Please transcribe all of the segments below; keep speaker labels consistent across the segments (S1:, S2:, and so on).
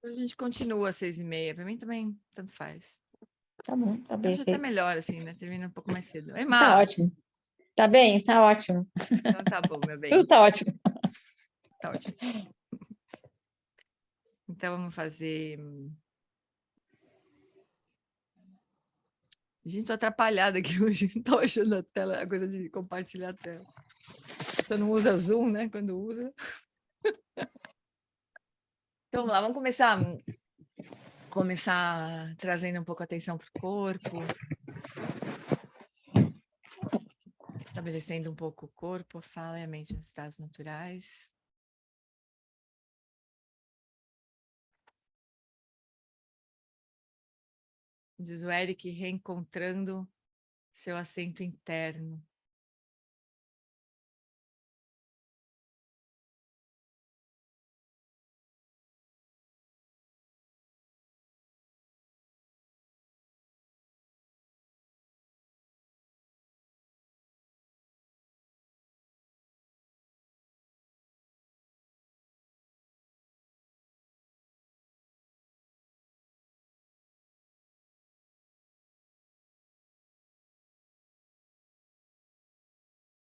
S1: A gente continua às 6h30. Para mim também, tanto faz.
S2: Tá bom, tá bem
S1: Acho até
S2: feito.
S1: melhor, assim, né? Termina um pouco mais cedo.
S2: Tá
S1: Emma!
S2: ótimo. Tá bem? Tá ótimo.
S1: Então tá bom, meu
S2: Tudo
S1: bem.
S2: tá ótimo.
S1: Tá ótimo. Então vamos fazer. Gente, tô atrapalhada aqui hoje. Não tô achando a tela, a coisa de compartilhar a tela. Você não usa Zoom, né? Quando usa. Então vamos lá, vamos começar trazendo um pouco a atenção para o corpo, estabelecendo um pouco o corpo, a fala e a mente nos estados naturais. Diz o Eric, reencontrando seu assento interno.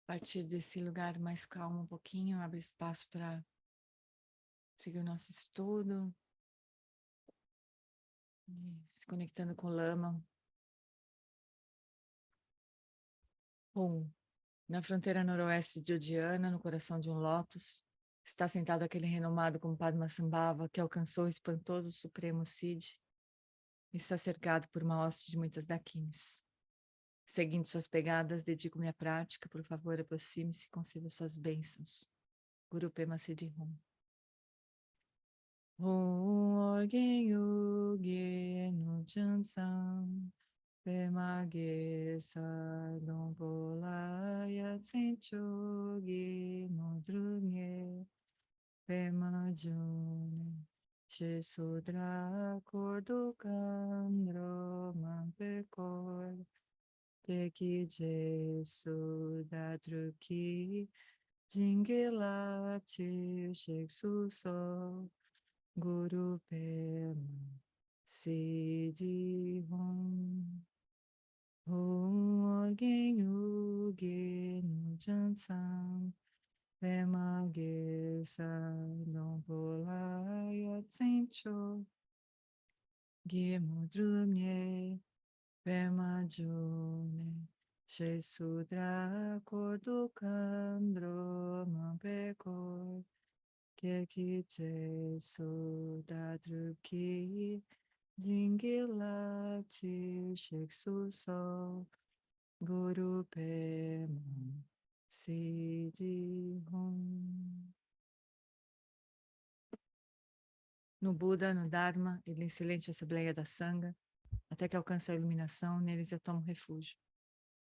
S1: A partir desse lugar mais calmo um pouquinho, abre espaço para seguir o nosso estudo, se conectando com o Lama. Bom, na fronteira noroeste de Odiana, no coração de um lótus, está sentado aquele renomado como Padmasambhava que alcançou o espantoso Supremo Cid e está cercado por uma hoste de muitas daquins. Seguindo suas pegadas, dedico minha prática. Por favor, aproxime-se e conceda suas bênçãos. Guru Pema Siddhi Hum. Om Orgen Yoge No Jansam Pema Ge Sadon Polaya Tsenchoge No Drunye Pema June Shesudra Kordo Kandro Mampekor Teki Jesu Dadruki Jingilati Sheksu So Guru Pema Siddhi Hum. Om Orgen Yoge No Jansam Pema Ge Sadon Polaya Tsencho Ge Modrumye Pema June Shesudra Kordo Kandro Mampekor Keki Jesu Dadruki Jingilati Sheksu So Guru Pema Siddhi Hum. No Buda, no Dharma e na excelente Assembleia da Sangha, até que alcance a iluminação, neles eu tomo refúgio.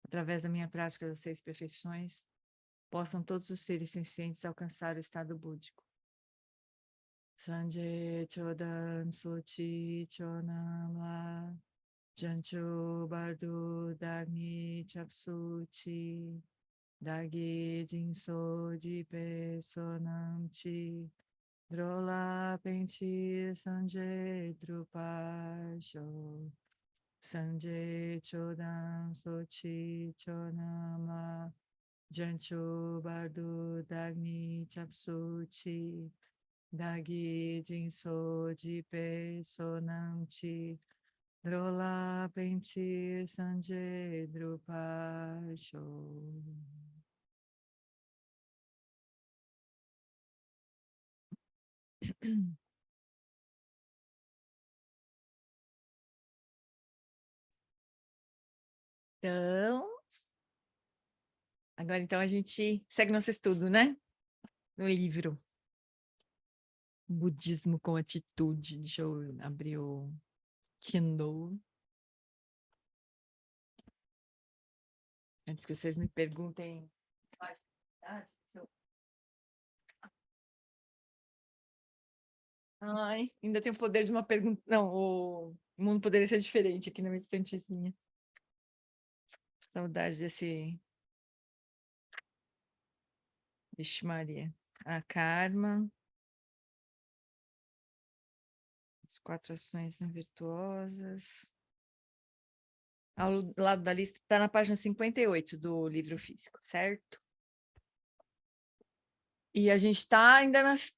S1: Através da minha prática das 6 perfeições, possam todos os seres sencientes alcançar o estado búdico. Sanjay Chodan Sochi Chonamla Jancho Bardu Dagni Chapsuchi Dagi Jinso Jipe Sonamchi Drola Pentir Sanjay Drupasho Sanjay Chodan Sochi Chonama Jancho Bardu Dagni Chapsuchi Dagi Jinso Jipe Sonamchi Drola Pentir Sanjay Drupasho. Então, agora então a gente segue nosso estudo, né? No livro Budismo com Atitude. Deixa eu abrir o Kindle. Antes que vocês me perguntem. Ai, ainda tem o poder de uma pergunta. Não, o mundo poderia ser diferente aqui na minha estantezinha. Saudade desse. Vixe, Maria. A Karma. As 4 ações não virtuosas. Ao lado da lista está na página 58 do livro físico, certo? E a gente está ainda nas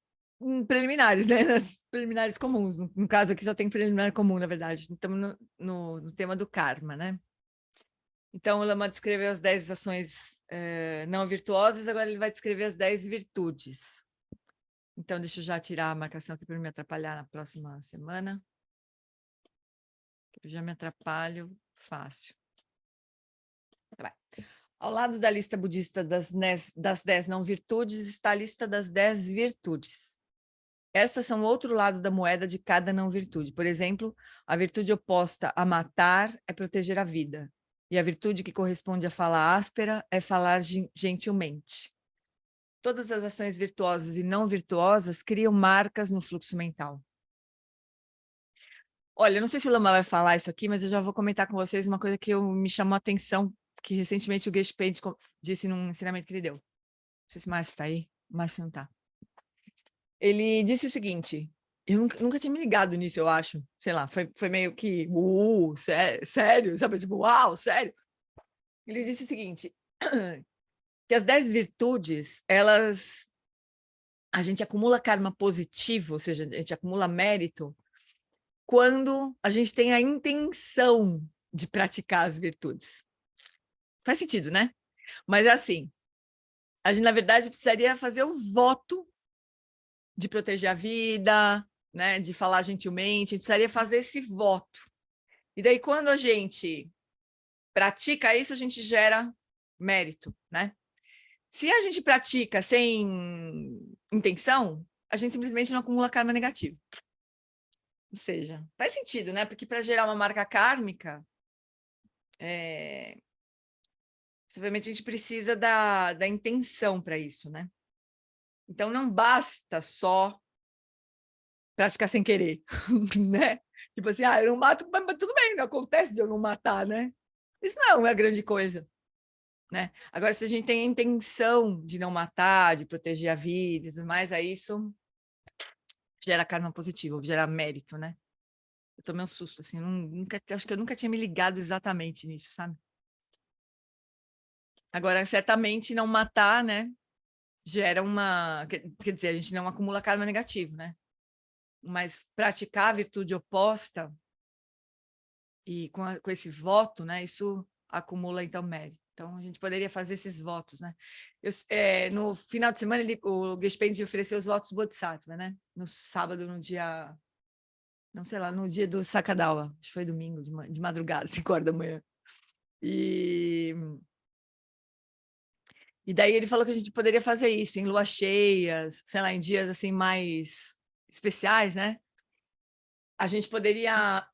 S1: preliminares, né? Nas preliminares comuns. No caso aqui só tem preliminar comum, na verdade. Estamos no tema do karma, né? Então, o Lama descreveu as 10 ações não virtuosas, agora ele vai descrever as 10 virtudes. Então, deixa eu já tirar a marcação aqui para não me atrapalhar na próxima semana. Eu já me atrapalho fácil. Tá bem. Ao lado da lista budista das 10 não virtudes está a lista das 10 virtudes. Essas são o outro lado da moeda de cada não virtude. Por exemplo, a virtude oposta a matar é proteger a vida. E a virtude que corresponde a fala áspera é falar gentilmente. Todas as ações virtuosas e não virtuosas criam marcas no fluxo mental. Olha, eu não sei se o Lama vai falar isso aqui, mas eu já vou comentar com vocês uma coisa que me chamou a atenção, que recentemente o Geshe Page disse num ensinamento que ele deu. Não sei se o Márcio está aí. O Márcio não está. Ele disse o seguinte, eu nunca tinha me ligado nisso, eu acho. Sei lá, foi meio que, sério? Sabe, tipo, uau, sério? Ele disse o seguinte, que as 10 virtudes, a gente acumula karma positivo, ou seja, a gente acumula mérito, quando a gente tem a intenção de praticar as virtudes. Faz sentido, né? Mas assim, a gente, na verdade, precisaria fazer o voto de proteger a vida, né? De falar gentilmente, a gente precisaria fazer esse voto. E daí, quando a gente pratica isso, a gente gera mérito, né? Se a gente pratica sem intenção, a gente simplesmente não acumula karma negativo. Ou seja, faz sentido, né? Porque para gerar uma marca kármica, obviamente a gente precisa da intenção para isso, né? Então não basta só praticar sem querer, né? Tipo assim, eu não mato, mas tudo bem, não acontece de eu não matar, né? Isso não é uma grande coisa, né? Agora, se a gente tem a intenção de não matar, de proteger a vida e tudo mais, aí isso gera karma positivo, gera mérito, né? Eu tomei um susto, assim, acho que eu nunca tinha me ligado exatamente nisso, sabe? Agora, certamente não matar, né? Gera quer dizer, a gente não acumula karma negativo, né? Mas praticar a virtude oposta e com esse voto, né? Isso acumula, então, mérito. Então, a gente poderia fazer esses votos, né? No final de semana, o Geshe Page ofereceu os votos Bodhisattva, né? No sábado, no dia... Não sei lá, no dia do Sakadawa. Acho que foi domingo, de madrugada, 5 horas da manhã. E daí ele falou que a gente poderia fazer isso em luas cheias, sei lá, em dias assim mais especiais, né? A gente poderia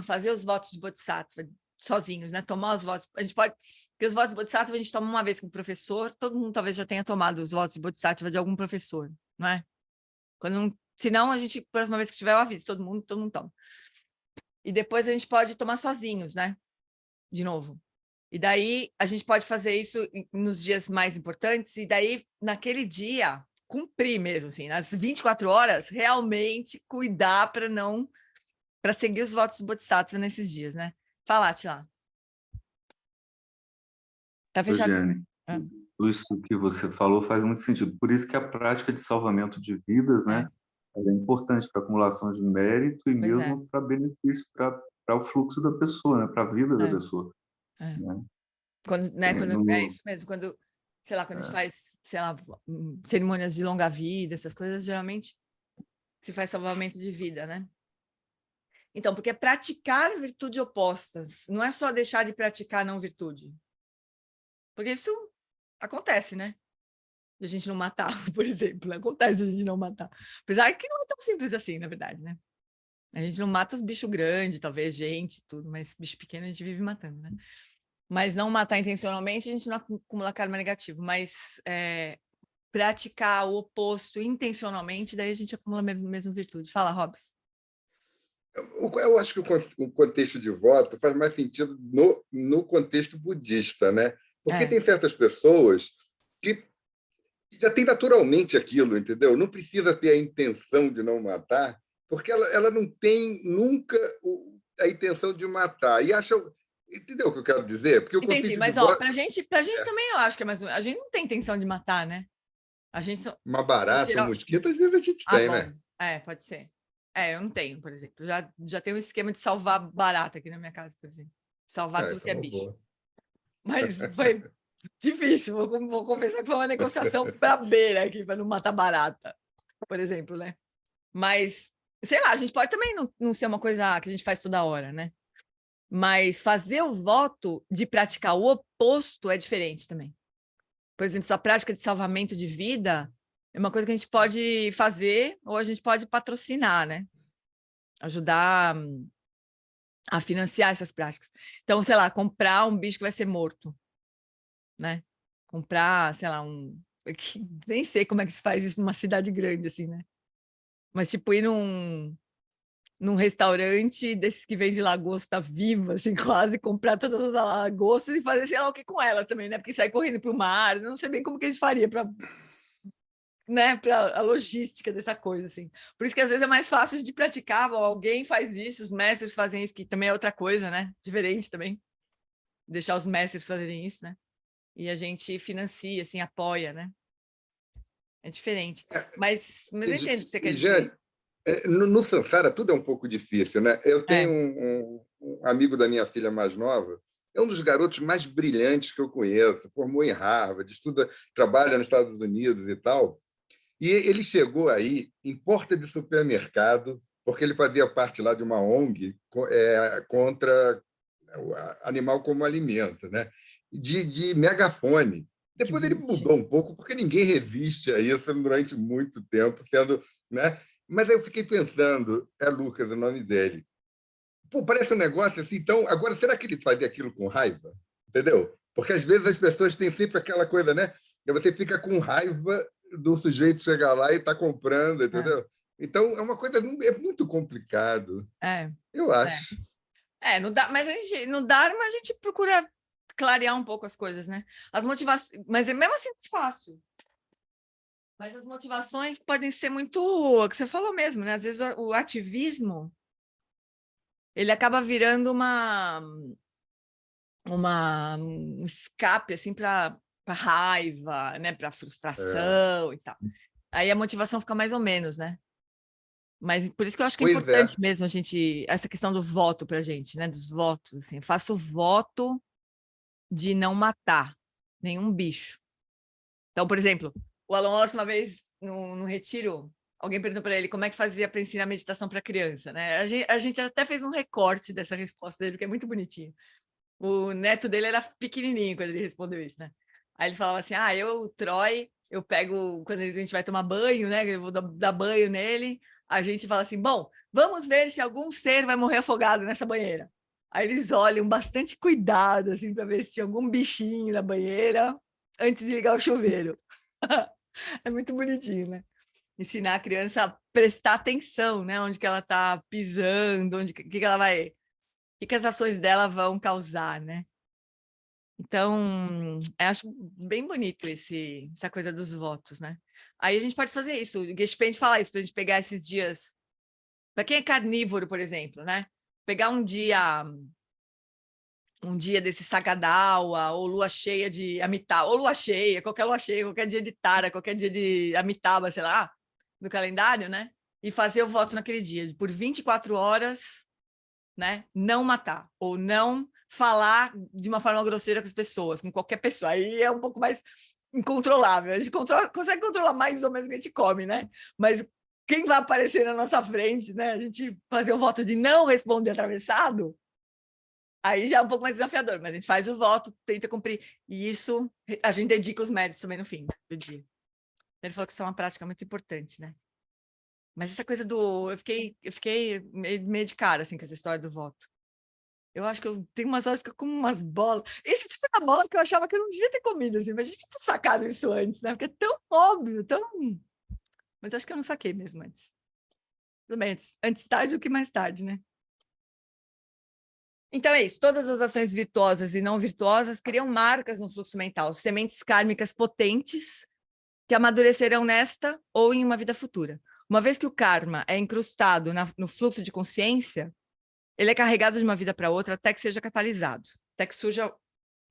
S1: fazer os votos de Bodhisattva sozinhos, né? Tomar os votos. A gente pode, porque os votos de Bodhisattva a gente toma uma vez com o professor, todo mundo talvez já tenha tomado os votos de Bodhisattva de algum professor, não é? Senão a gente, próxima vez que tiver, eu aviso, todo mundo toma. E depois a gente pode tomar sozinhos, né? De novo. E daí a gente pode fazer isso nos dias mais importantes, e daí, naquele dia, cumprir mesmo, assim, nas 24 horas, realmente cuidar para seguir os votos do Bodhisattva nesses dias, né? Fala, Atila. Tá fechado.
S3: Jane, isso que você falou faz muito sentido. Por isso que a prática de salvamento de vidas, né, ela é importante para a acumulação de mérito e mesmo para benefício para o fluxo da pessoa, né, para a vida da pessoa. Né?
S1: É isso mesmo, quando, sei lá, quando a gente faz, sei lá, cerimônias de longa vida, essas coisas, geralmente se faz salvamento de vida, né? Então, porque praticar virtudes opostas, não é só deixar de praticar não virtude. Porque isso acontece, né? De a gente não matar, por exemplo. Acontece a gente não matar. Apesar que não é tão simples assim, na verdade, né? A gente não mata os bichos grandes, talvez, gente, tudo, mas bicho pequeno a gente vive matando, né? Mas não matar intencionalmente, a gente não acumula karma negativo. Mas praticar o oposto intencionalmente, daí a gente acumula mesmo virtude. Fala, Robs.
S4: Eu acho que o contexto de voto faz mais sentido no contexto budista, né? Porque tem certas pessoas que já tem naturalmente aquilo, entendeu? Não precisa ter a intenção de não matar, porque ela não tem nunca a intenção de matar. E acha... Entendeu o que eu quero dizer? Porque o
S1: Entendi,
S4: contexto
S1: mas
S4: de
S1: ó,
S4: voto...
S1: pra gente também eu acho que é mais ou menos. A gente não tem intenção de matar, né? A gente só,
S4: Uma barata, um mosquito, às vezes a gente tem,
S1: bom.
S4: né?
S1: Pode ser. Eu não tenho, por exemplo. Já tenho um esquema de salvar barata aqui na minha casa, por exemplo. Salvar tudo que é bicho.
S4: Boa.
S1: Mas foi difícil, vou confessar que foi uma negociação pra beira aqui, para não matar barata, por exemplo, né? Mas, sei lá, a gente pode também não ser uma coisa que a gente faz toda hora, né? Mas fazer o voto de praticar o oposto é diferente também. Por exemplo, essa prática de salvamento de vida é uma coisa que a gente pode fazer ou a gente pode patrocinar, né? Ajudar a financiar essas práticas. Então, sei lá, comprar um bicho que vai ser morto, né? Comprar, sei lá, nem sei como é que se faz isso numa cidade grande, assim, né? Mas, tipo, ir num restaurante desses que vende lagosta viva, assim, quase, comprar todas as lagostas e fazer sei lá o que com elas também, né? Porque sair correndo para o mar, eu não sei bem como que a gente faria para, né, para a logística dessa coisa, assim. Por isso que às vezes é mais fácil de praticar, alguém faz isso, os mestres fazem isso, que também é outra coisa, né? Diferente também. Deixar os mestres fazerem isso, né? E a gente financia, assim, apoia, né? É diferente. Mas eu entendo o que você quer dizer.
S4: No Sansara, tudo é um pouco difícil, né? Eu tenho um amigo da minha filha mais nova, é um dos garotos mais brilhantes que eu conheço, formou em Harvard, trabalha nos Estados Unidos e tal. E ele chegou aí em porta de supermercado, porque ele fazia parte lá de uma ONG contra animal como alimento, né? De megafone. Depois ele mudou um pouco, porque ninguém resiste a isso durante muito tempo, tendo, né? Mas aí eu fiquei pensando, é Lucas o nome dele. Pô, parece um negócio assim, então, agora, será que ele fazia aquilo com raiva? Entendeu? Porque às vezes as pessoas têm sempre aquela coisa, né? Que você fica com raiva do sujeito chegar lá e estar comprando, entendeu? Então, é uma coisa, é muito complicado. Eu acho.
S1: Não dá, mas a gente procura clarear um pouco as coisas, né? As motivações, mas é mesmo assim fácil. Mas as motivações podem ser muito, o que você falou mesmo, né? Às vezes o ativismo ele acaba virando um escape assim para raiva, né? Para frustração e tal. Aí a motivação fica mais ou menos, né? Mas por isso que eu acho que é importante mesmo a gente, essa questão do voto para a gente, né? Dos votos, assim, faço o voto de não matar nenhum bicho. Então, por exemplo, o Alan Wallace, uma vez no retiro, alguém perguntou para ele como é que fazia para ensinar meditação para criança, né? A gente até fez um recorte dessa resposta dele, que é muito bonitinho. O neto dele era pequenininho quando ele respondeu isso, né? Aí ele falava assim, o Troy, eu pego, quando a gente vai tomar banho, né? Eu vou dar banho nele, a gente fala assim, bom, vamos ver se algum ser vai morrer afogado nessa banheira. Aí eles olham bastante cuidado, assim, para ver se tinha algum bichinho na banheira antes de ligar o chuveiro. É muito bonitinho, né? Ensinar a criança a prestar atenção, né? Onde que ela está pisando, que ela vai... O que as ações dela vão causar, né? Então, eu acho bem bonito essa coisa dos votos, né? Aí a gente pode fazer isso. O Gespenst fala isso, para a gente pegar esses dias... Para quem é carnívoro, por exemplo, né? Pegar um dia desse Sagadawa, ou lua cheia de Amitabha, ou lua cheia, qualquer dia de Tara, qualquer dia de Amitabha, sei lá, no calendário, né? E fazer o voto naquele dia, por 24 horas, né? Não matar, ou não falar de uma forma grosseira com as pessoas, com qualquer pessoa. Aí é um pouco mais incontrolável. A gente consegue controlar mais ou menos o que a gente come, né? Mas quem vai aparecer na nossa frente, né? A gente fazer o voto de não responder atravessado, aí já é um pouco mais desafiador, mas a gente faz o voto, tenta cumprir. E isso, a gente dedica os méritos também no fim do dia. Ele falou que isso é uma prática muito importante, né? Mas essa coisa do... Eu fiquei meio de cara, assim, com essa história do voto. Eu acho que eu tenho umas horas que eu como umas bolas. Esse tipo de bola que eu achava que eu não devia ter comido, assim, mas a gente tinha sacado isso antes, né? Porque é tão óbvio, tão... Mas acho que eu não saquei mesmo antes. Tudo bem, antes tarde do que mais tarde, né? Então é isso, todas as ações virtuosas e não virtuosas criam marcas no fluxo mental, sementes kármicas potentes que amadurecerão nesta ou em uma vida futura. Uma vez que o karma é incrustado no fluxo de consciência, ele é carregado de uma vida para outra até que seja catalisado, até que surja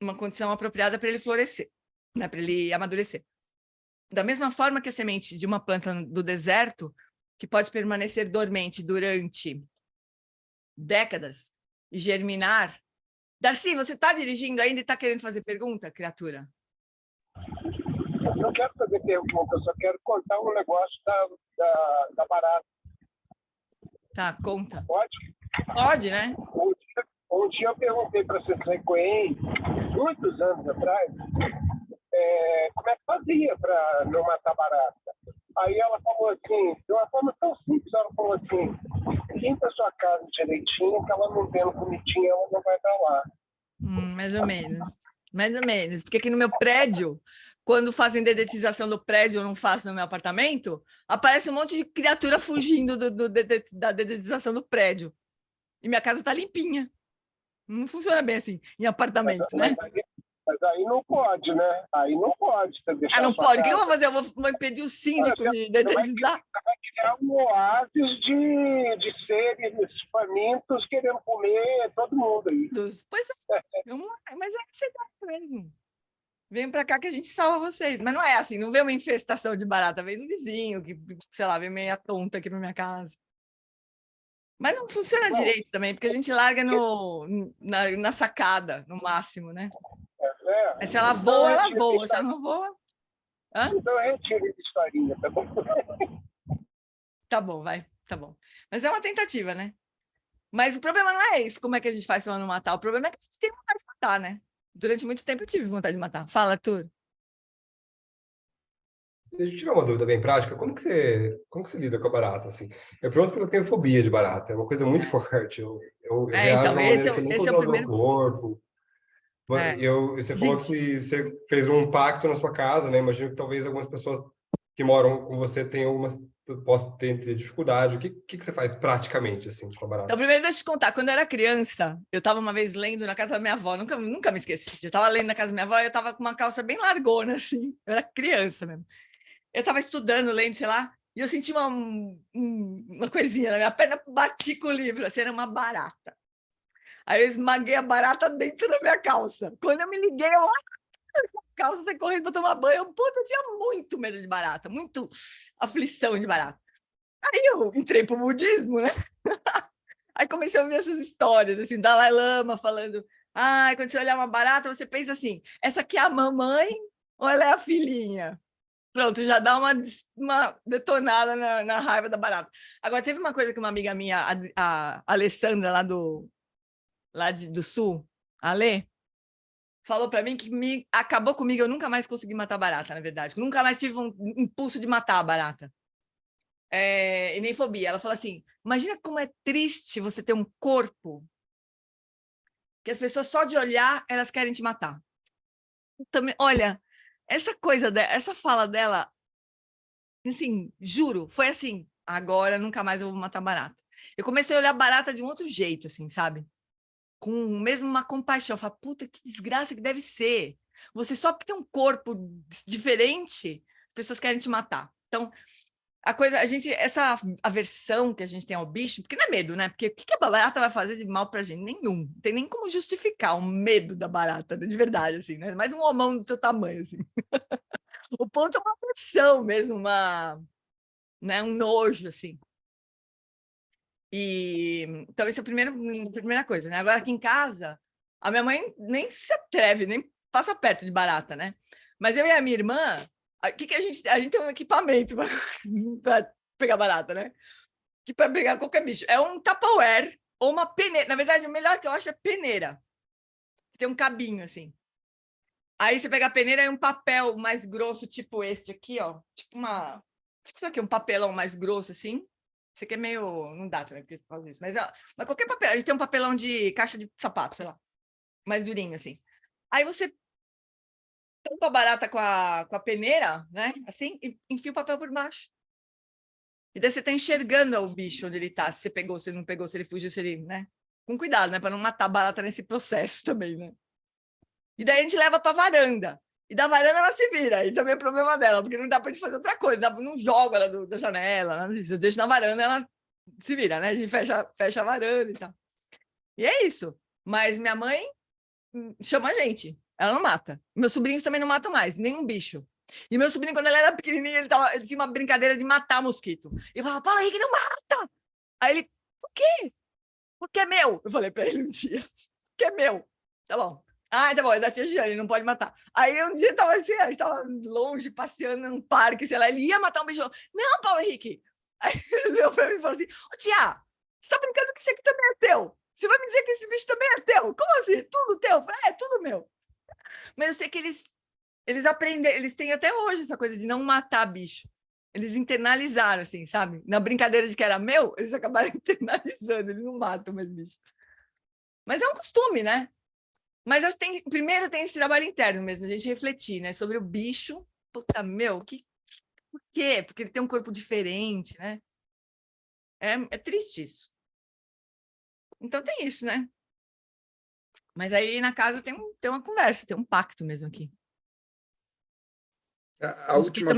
S1: uma condição apropriada para ele florescer, né? Para ele amadurecer. Da mesma forma que a semente de uma planta do deserto, que pode permanecer dormente durante décadas e germinar. Darcy, você está dirigindo ainda e está querendo fazer pergunta, criatura?
S5: Eu não quero fazer pergunta, eu só quero contar um negócio da barata.
S1: Tá, conta.
S5: Pode?
S1: Pode, né?
S5: Um dia eu perguntei para a Cecília Cohen, muitos anos atrás, como é que fazia para não matar barata. Aí ela falou assim, de uma forma tão simples, ela falou assim, limpa a sua casa direitinho, que ela não tendo comidinha, ela não vai estar lá.
S1: Mais ou menos. Mais ou menos. Porque aqui no meu prédio, quando fazem dedetização do prédio, eu não faço no meu apartamento, aparece um monte de criatura fugindo da dedetização do prédio. E minha casa está limpinha. Não funciona bem assim, em apartamento, né?
S5: Mas aí não pode, né? Aí não pode.
S1: Ah, não pode? O que eu vou fazer? Eu vou impedir o síndico de dedetizar?
S5: Você vai criar um oásis de seres famintos querendo comer todo mundo aí.
S1: Pois é, mas é que você dá mesmo. Vem para cá que a gente salva vocês. Mas não é assim, não vem uma infestação de barata, vem do vizinho, que, sei lá, vem meia tonta aqui na minha casa. Mas não funciona direito também, porque a gente larga na sacada, no máximo, né? Mas se ela voa, ela voa. Se ela não voa... Hã?
S5: Então eu retiro essa historinha, tá bom?
S1: Tá bom, vai. Tá bom. Mas é uma tentativa, né? Mas o problema não é isso, como é que a gente faz para não matar. O problema é que a gente tem vontade de matar, né? Durante muito tempo eu tive vontade de matar. Fala, Arthur.
S6: Deixa eu tirar uma dúvida bem prática. Como que você lida com a barata, assim? Eu pergunto porque eu tenho fobia de barata. É uma coisa muito forte. Eu reajo
S1: então,
S6: de uma maneira que eu nunca
S1: esse é o
S6: uso
S1: primeiro...
S6: no corpo. Você falou que você fez um pacto na sua casa, né? Imagino que talvez algumas pessoas que moram com você possam ter dificuldade. O que você faz praticamente, assim, com a barata?
S1: Então, primeiro, deixa eu te contar. Quando eu era criança, eu estava uma vez lendo na casa da minha avó. Nunca me esqueci. Eu estava lendo na casa da minha avó e eu estava com uma calça bem largona, assim. Eu era criança mesmo. Eu estava estudando, lendo, sei lá, e eu senti uma coisinha na minha perna, bati com o livro, assim, era uma barata. Aí eu esmaguei a barata dentro da minha calça. Quando eu me liguei, a calça foi correndo para tomar banho. Eu tinha muito medo de barata, muito aflição de barata. Aí eu entrei pro budismo, né? Aí comecei a ouvir essas histórias, assim, Dalai Lama falando, quando você olhar uma barata, você pensa assim, essa aqui é a mamãe ou ela é a filhinha? Pronto, já dá uma detonada na raiva da barata. Agora, teve uma coisa que uma amiga minha, a Alessandra, lá do Sul, a Alê, falou para mim que acabou comigo, eu nunca mais consegui matar barata, na verdade. Eu nunca mais tive um impulso de matar a barata. E nem fobia. Ela falou assim, imagina como é triste você ter um corpo que as pessoas só de olhar, elas querem te matar. Também, olha... Essa fala dela, assim, juro, foi assim, agora nunca mais eu vou matar barata. Eu comecei a olhar barata de um outro jeito, assim, sabe? Com mesmo uma compaixão. Eu falo, puta, que desgraça que deve ser. Você só porque tem um corpo diferente, as pessoas querem te matar. Então, essa aversão que a gente tem ao bicho, porque não é medo, né? Porque o que a barata vai fazer de mal pra gente? Nenhum. Não tem nem como justificar o medo da barata, de verdade, assim, né? Mais um homão do seu tamanho, assim. O ponto é uma aversão mesmo, um nojo, assim. Então, essa é a primeira coisa, né? Agora, aqui em casa, a minha mãe nem se atreve, nem passa perto de barata, né? Mas eu e a minha irmã, a gente tem um equipamento para pegar barata, né? Que para pegar qualquer bicho. É um Tupperware ou uma peneira. Na verdade, o melhor que eu acho é peneira. Tem um cabinho, assim. Aí você pega a peneira e um papel mais grosso, tipo este aqui, ó. Tipo isso aqui, um papelão mais grosso, assim. Isso aqui é meio... Não dá também, porque você faz isso. Mas qualquer papel. A gente tem um papelão de caixa de sapato, sei lá. Mais durinho, assim. Aí você tampa a barata com a peneira, né? Assim, e enfia o papel por baixo. E daí você tá enxergando o bicho onde ele tá. Se você pegou, se ele não pegou, se ele fugiu, se ele, né? Com cuidado, né? Para não matar a barata nesse processo também, né? E daí a gente leva para a varanda. E da varanda ela se vira, e também é problema dela, porque não dá para gente fazer outra coisa, não joga ela da janela, nada disso. Eu deixo na varanda, ela se vira, né? A gente fecha a varanda e tal. E é isso. Mas minha mãe chama a gente, ela não mata. Meus sobrinhos também não matam mais, nenhum bicho. E meu sobrinho, quando ele era pequenininho, ele tinha uma brincadeira de matar mosquito. E eu falava, Paulo Henrique, não mata! Aí ele, por quê? Porque é meu. Eu falei para ele um dia, porque é meu. Tá bom. Ah, tá bom, é da tia Giane, não pode matar. Aí um dia tava assim, a gente tava longe, passeando num parque, sei lá, ele ia matar um bicho. Não, Paulo Henrique. Aí ele olhou pra mim e falou assim, ô tia, você tá brincando que isso aqui também é teu? Você vai me dizer que esse bicho também é teu? Como assim? Tudo teu? Eu falei, é, tudo meu. Mas eu sei que eles aprenderam, eles têm até hoje essa coisa de não matar bicho. Eles internalizaram, assim, sabe? Na brincadeira de que era meu, eles acabaram internalizando, eles não matam mais bicho. Mas é um costume, né? Mas acho que primeiro tem esse trabalho interno mesmo, a gente refletir, né? Sobre o bicho. Puta, meu, por quê? Porque ele tem um corpo diferente, né? É triste isso. Então tem isso, né? Mas aí na casa tem uma conversa, tem um pacto mesmo aqui.
S4: A última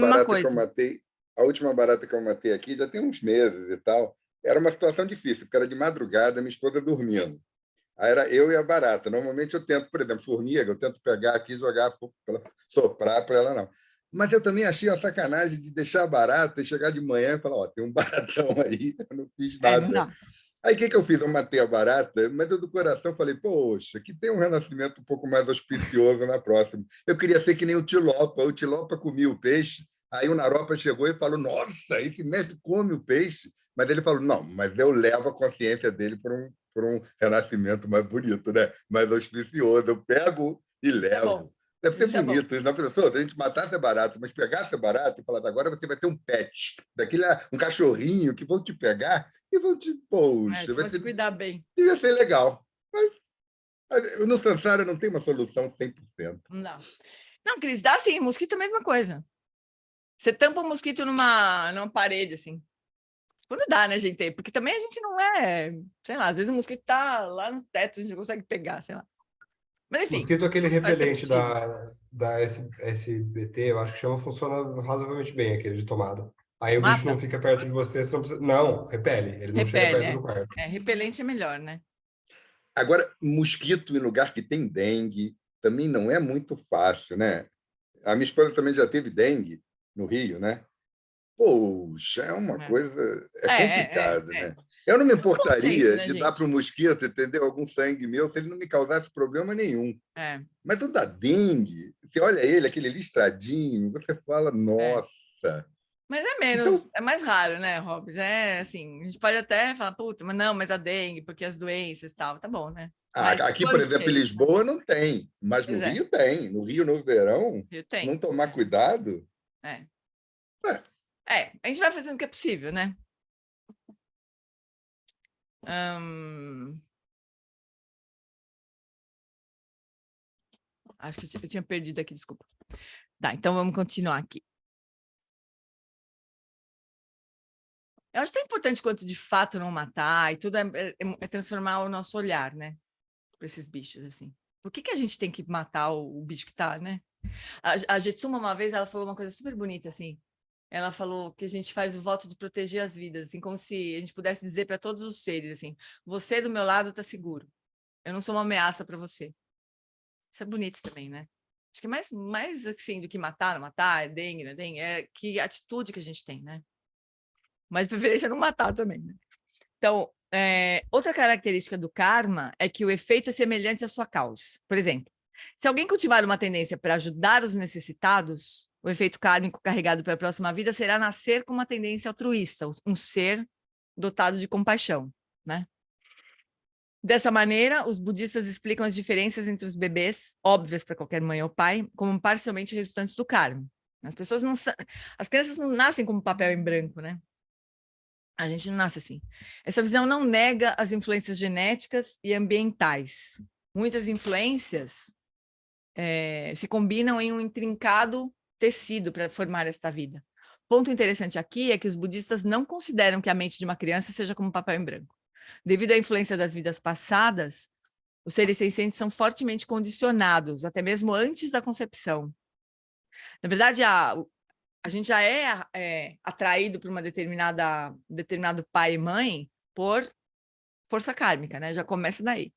S4: barata que eu matei aqui já tem uns meses e tal. Era uma situação difícil, porque era de madrugada, minha esposa dormindo. Aí era eu e a barata. Normalmente eu tento, por exemplo, formiga, eu tento pegar aqui e jogar, soprar para ela, não. Mas eu também achei uma sacanagem de deixar a barata e chegar de manhã e falar, ó, tem um baratão aí, eu não fiz nada.
S1: Não.
S4: Aí o que eu fiz? Eu matei a barata, mas eu do coração falei, poxa, aqui tem um renascimento um pouco mais auspicioso na próxima. Eu queria ser que nem o Tilopa comia o peixe, aí o Naropa chegou e falou, nossa, esse mestre come o peixe. Mas ele falou, não, mas eu levo a consciência dele por um renascimento mais bonito, né? Mais auspicioso. Eu pego e levo. Deve ser bonito. Isso, professor, se a gente matasse a barata, mas pegasse a barata e falasse, agora você vai ter um pet, um cachorrinho que vão te pegar e vão te... Poxa, vai
S1: te cuidar bem.
S4: Devia ser legal. Mas no Sansara não tem uma solução 100%.
S1: Não, Cris, dá sim. Mosquito é a mesma coisa. Você tampa um mosquito numa parede, assim. Quando dá, né, gente? Porque também a gente não é... Sei lá, às vezes o mosquito tá lá no teto, a gente não consegue pegar, sei lá. Mas, enfim.
S6: Mosquito, aquele repelente da SBT, eu acho que funciona razoavelmente bem, aquele de tomada. Aí o bicho não fica perto de você, você não precisa... Não, repele. Ele não chega perto do quarto.
S1: Repelente é melhor, né?
S4: Agora, mosquito em lugar que tem dengue também não é muito fácil, né? A minha esposa também já teve dengue no Rio, né? Poxa, é uma coisa... É complicado, né? Eu não me importaria de dar para o mosquito, entendeu? Algum sangue meu, se ele não me causasse problema nenhum. Mas tu dá dengue, você olha ele, aquele listradinho, você fala, nossa...
S1: Mas é menos, então, é mais raro, né, Robs? É assim, a gente pode até falar, puta, mas não, mas a dengue, porque as doenças e tal, tá bom, né?
S4: Aqui, por exemplo, em Lisboa não tem, mas no Rio tem. No Rio, no verão, não tomar cuidado...
S1: a gente vai fazendo o que é possível, né? Acho que eu tinha perdido aqui, desculpa. Tá, então vamos continuar aqui. Eu acho tão importante quanto de fato não matar, e tudo é transformar o nosso olhar, né? Para esses bichos, assim. Por que a gente tem que matar o bicho que tá, né? A Jetsuma, uma vez, ela falou uma coisa super bonita, assim. Ela falou que a gente faz o voto de proteger as vidas, assim, como se a gente pudesse dizer para todos os seres, assim, você do meu lado está seguro. Eu não sou uma ameaça para você. Isso é bonito também, né? Acho que é mais assim do que matar, não matar, é dengue, não é dengue, é que atitude que a gente tem, né? Mas preferência é não matar também, né? Então, outra característica do karma é que o efeito é semelhante à sua causa. Por exemplo, se alguém cultivar uma tendência para ajudar os necessitados, o efeito kármico carregado para a próxima vida será nascer com uma tendência altruísta, um ser dotado de compaixão, né? Dessa maneira, os budistas explicam as diferenças entre os bebês, óbvias para qualquer mãe ou pai, como parcialmente resultantes do karma. As crianças não nascem como papel em branco, né? A gente não nasce assim. Essa visão não nega as influências genéticas e ambientais. Muitas influências se combinam em um intrincado tecido para formar esta vida. Ponto interessante aqui é que os budistas não consideram que a mente de uma criança seja como papel em branco. Devido à influência das vidas passadas, os seres sencientes são fortemente condicionados, até mesmo antes da concepção, Na verdade, a gente já é atraído por determinado pai e mãe por força kármica, né? Já começa daí.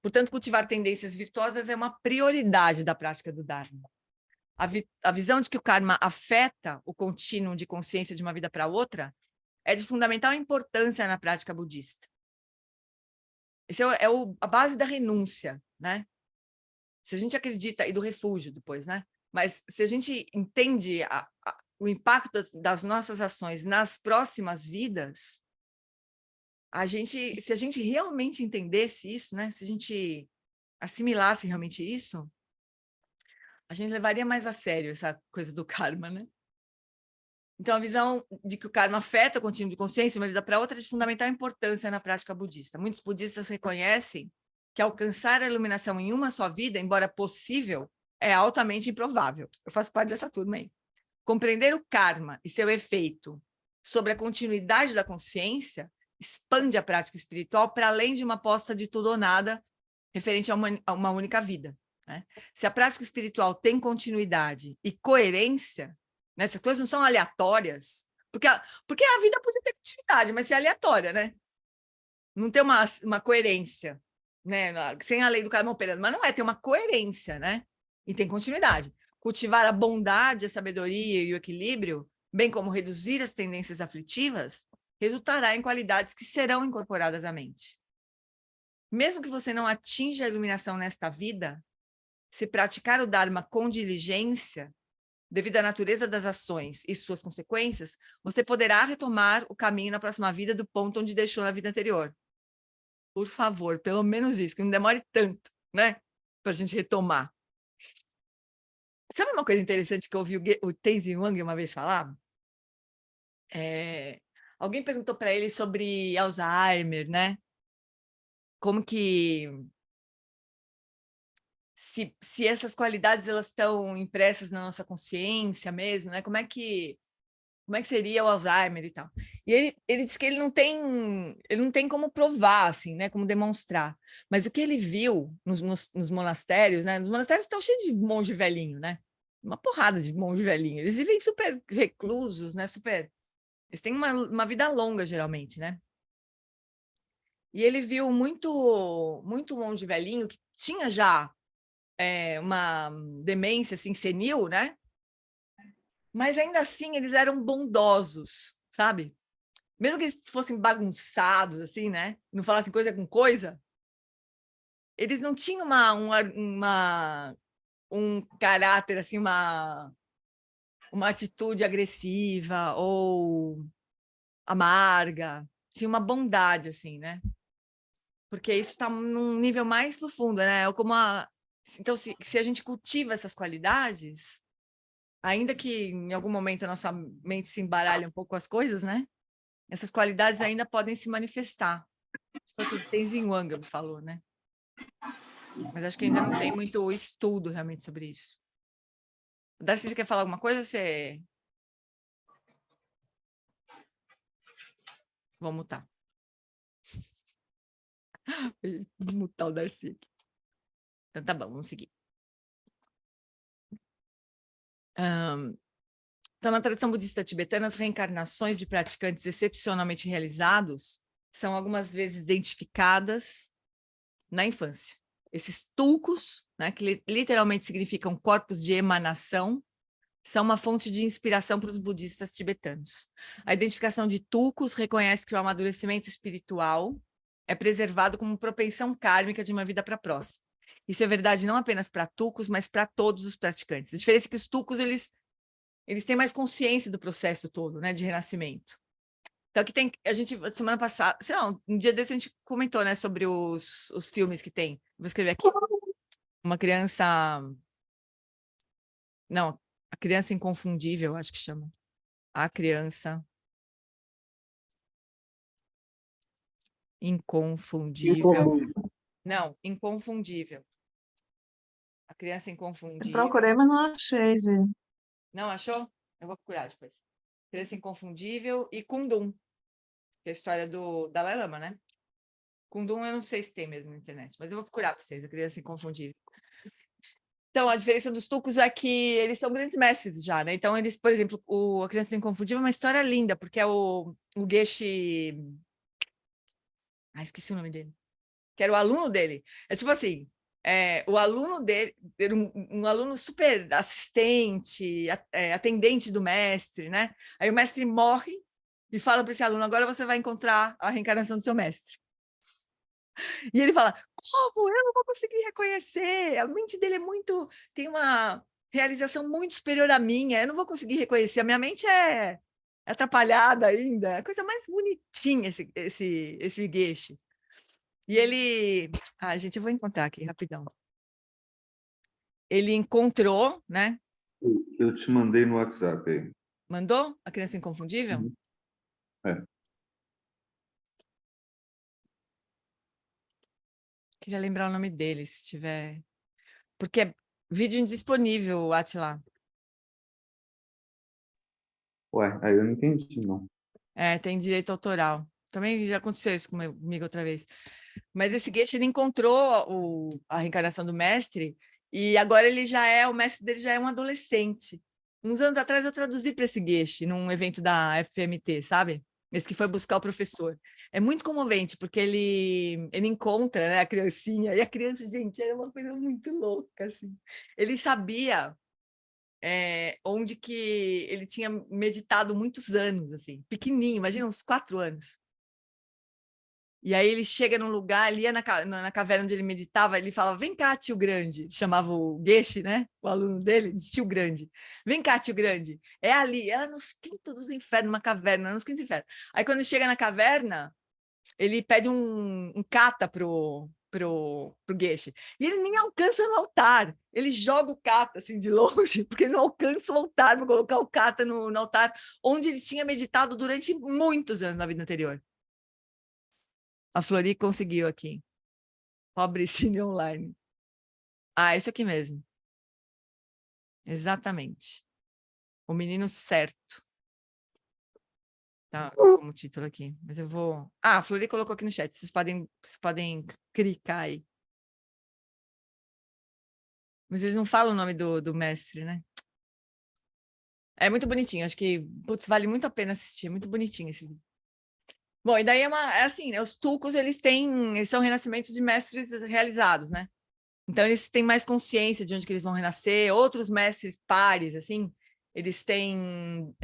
S1: Portanto, cultivar tendências virtuosas é uma prioridade da prática do Dharma. A visão de que o karma afeta o contínuo de consciência de uma vida para outra é de fundamental importância na prática budista. Essa a base da renúncia, né? Se a gente acredita, e do refúgio depois, né? Mas se a gente entende o impacto das nossas ações nas próximas vidas, se a gente realmente entendesse isso, né? Se a gente assimilasse realmente isso, a gente levaria mais a sério essa coisa do karma, né? Então, a visão de que o karma afeta o contínuo de consciência de uma vida para outra é de fundamental importância na prática budista. Muitos budistas reconhecem que alcançar a iluminação em uma só vida, embora possível, é altamente improvável. Eu faço parte dessa turma aí. Compreender o karma e seu efeito sobre a continuidade da consciência expande a prática espiritual para além de uma aposta de tudo ou nada referente a uma única vida, né? Se a prática espiritual tem continuidade e coerência, né? Essas coisas não são aleatórias, porque a vida pode ter continuidade, mas é aleatória, né? Não tem uma coerência, né? Sem a lei do karma operando, mas não é, tem uma coerência, né? E tem continuidade. Cultivar a bondade, a sabedoria e o equilíbrio, bem como reduzir as tendências aflitivas, resultará em qualidades que serão incorporadas à mente. Mesmo que você não atinja a iluminação nesta vida, se praticar o Dharma com diligência, devido à natureza das ações e suas consequências, você poderá retomar o caminho na próxima vida do ponto onde deixou na vida anterior. Por favor, pelo menos isso, que não demore tanto, né? Para a gente retomar. Sabe uma coisa interessante que eu ouvi o Tenzin Wang uma vez falar? Alguém perguntou para ele sobre Alzheimer, né? Como que se essas qualidades elas estão impressas na nossa consciência mesmo, né? Como é que seria o Alzheimer e tal? E ele disse que ele não tem como provar, assim, né? Como demonstrar. Mas o que ele viu nos monastérios, né? Os monastérios estão cheios de monge velhinho, né? Uma porrada de monge velhinho. Eles vivem super reclusos, né? Eles têm uma vida longa, geralmente, né? E ele viu muito monge velhinho que tinha já uma demência assim, senil, né? Mas ainda assim eles eram bondosos, sabe? Mesmo que eles fossem bagunçados, assim, né? Não falassem coisa com coisa, eles não tinham um caráter, assim, uma atitude agressiva ou amarga. Tinha uma bondade, assim, né? Porque isso está num nível mais profundo, né? Então, se a gente cultiva essas qualidades, ainda que em algum momento a nossa mente se embaralhe um pouco com as coisas, né? Essas qualidades ainda podem se manifestar. Isso foi o que o Tenzin Wang falou, né? Mas acho que ainda não tem muito estudo realmente sobre isso. Darcy, você quer falar alguma coisa? Vou mutar. Vou mutar o Darcy aqui. Então tá bom, vamos seguir. Então, na tradição budista tibetana, as reencarnações de praticantes excepcionalmente realizados são algumas vezes identificadas na infância. Esses tulcos, né, que literalmente significam corpos de emanação, são uma fonte de inspiração para os budistas tibetanos. A identificação de tulcos reconhece que o amadurecimento espiritual é preservado como propensão kármica de uma vida para a próxima. Isso é verdade não apenas para tulcos, mas para todos os praticantes. A diferença é que os tulcos, eles têm mais consciência do processo todo, né, de renascimento. Então, aqui tem, a gente, semana passada, sei lá, um dia desse a gente comentou, né, sobre os filmes que tem. Vou escrever aqui. Uma criança... Não, a criança inconfundível, acho que chama. A criança inconfundível. Não, inconfundível. A criança
S2: Eu
S1: inconfundível.
S2: procurei, mas não achei, gente.
S1: Não achou? Eu vou procurar depois. Criança inconfundível e Kundum, que é a história do Dalai Lama, né? Kundum eu não sei se tem mesmo na internet, mas eu vou procurar para vocês, a criança inconfundível. Então, a diferença dos Tucos é que eles são grandes mestres já, né? Então, eles, por exemplo, A Criança Inconfundível é uma história linda, porque é o Geshe... esqueci o nome dele. Que era o aluno dele. É tipo assim, o aluno dele era um aluno super assistente, atendente do mestre, né? Aí o mestre morre e fala para esse aluno, agora você vai encontrar a reencarnação do seu mestre. E ele fala, como? Eu não vou conseguir reconhecer. A mente dele tem uma realização muito superior à minha. Eu não vou conseguir reconhecer. A minha mente é atrapalhada ainda. É a coisa mais bonitinha esse Geshe. E ele... gente, eu vou encontrar aqui, rapidão. Ele encontrou, né?
S3: Eu te mandei no WhatsApp aí.
S1: Mandou? A Criança Inconfundível?
S3: Uhum. É.
S1: Queria lembrar o nome dele, se tiver... Porque é vídeo indisponível, Atila.
S3: Ué, aí eu não entendi, não.
S1: Tem direito autoral. Também já aconteceu isso comigo outra vez. Mas esse Geshe, ele encontrou a reencarnação do mestre e agora o mestre dele já é um adolescente. Uns anos atrás eu traduzi para esse Geshe num evento da FMT, sabe? Esse que foi buscar o professor. É muito comovente, porque ele encontra, né, a criancinha, e a criança, gente, era uma coisa muito louca, assim. Ele sabia onde que ele tinha meditado muitos anos, assim, pequenininho, imagina, uns 4 anos. E aí ele chega num lugar, ele ia na caverna onde ele meditava, ele falava, vem cá, tio grande, chamava o Geshe, né, o aluno dele, de tio grande. Vem cá, tio grande, é ali, é nos quintos dos infernos, uma caverna, nos quintos dos infernos. Aí quando ele chega na caverna, ele pede um kata pro Geshe. E ele nem alcança no altar. Ele joga o kata assim de longe, porque ele não alcança o altar para colocar o kata no altar, onde ele tinha meditado durante muitos anos na vida anterior. A Flori conseguiu aqui. Pobre Cine Online. Isso aqui mesmo. Exatamente. O menino certo. Tá como título aqui. Mas eu vou... a Flori colocou aqui no chat. Vocês podem clicar aí. Mas eles não falam o nome do mestre, né? É muito bonitinho. Acho que, putz, vale muito a pena assistir. É muito bonitinho esse vídeo. Bom, e daí é assim, né? Os Tucos, eles são renascimentos de mestres realizados, né? Então, eles têm mais consciência de onde que eles vão renascer. Outros mestres pares, assim, eles têm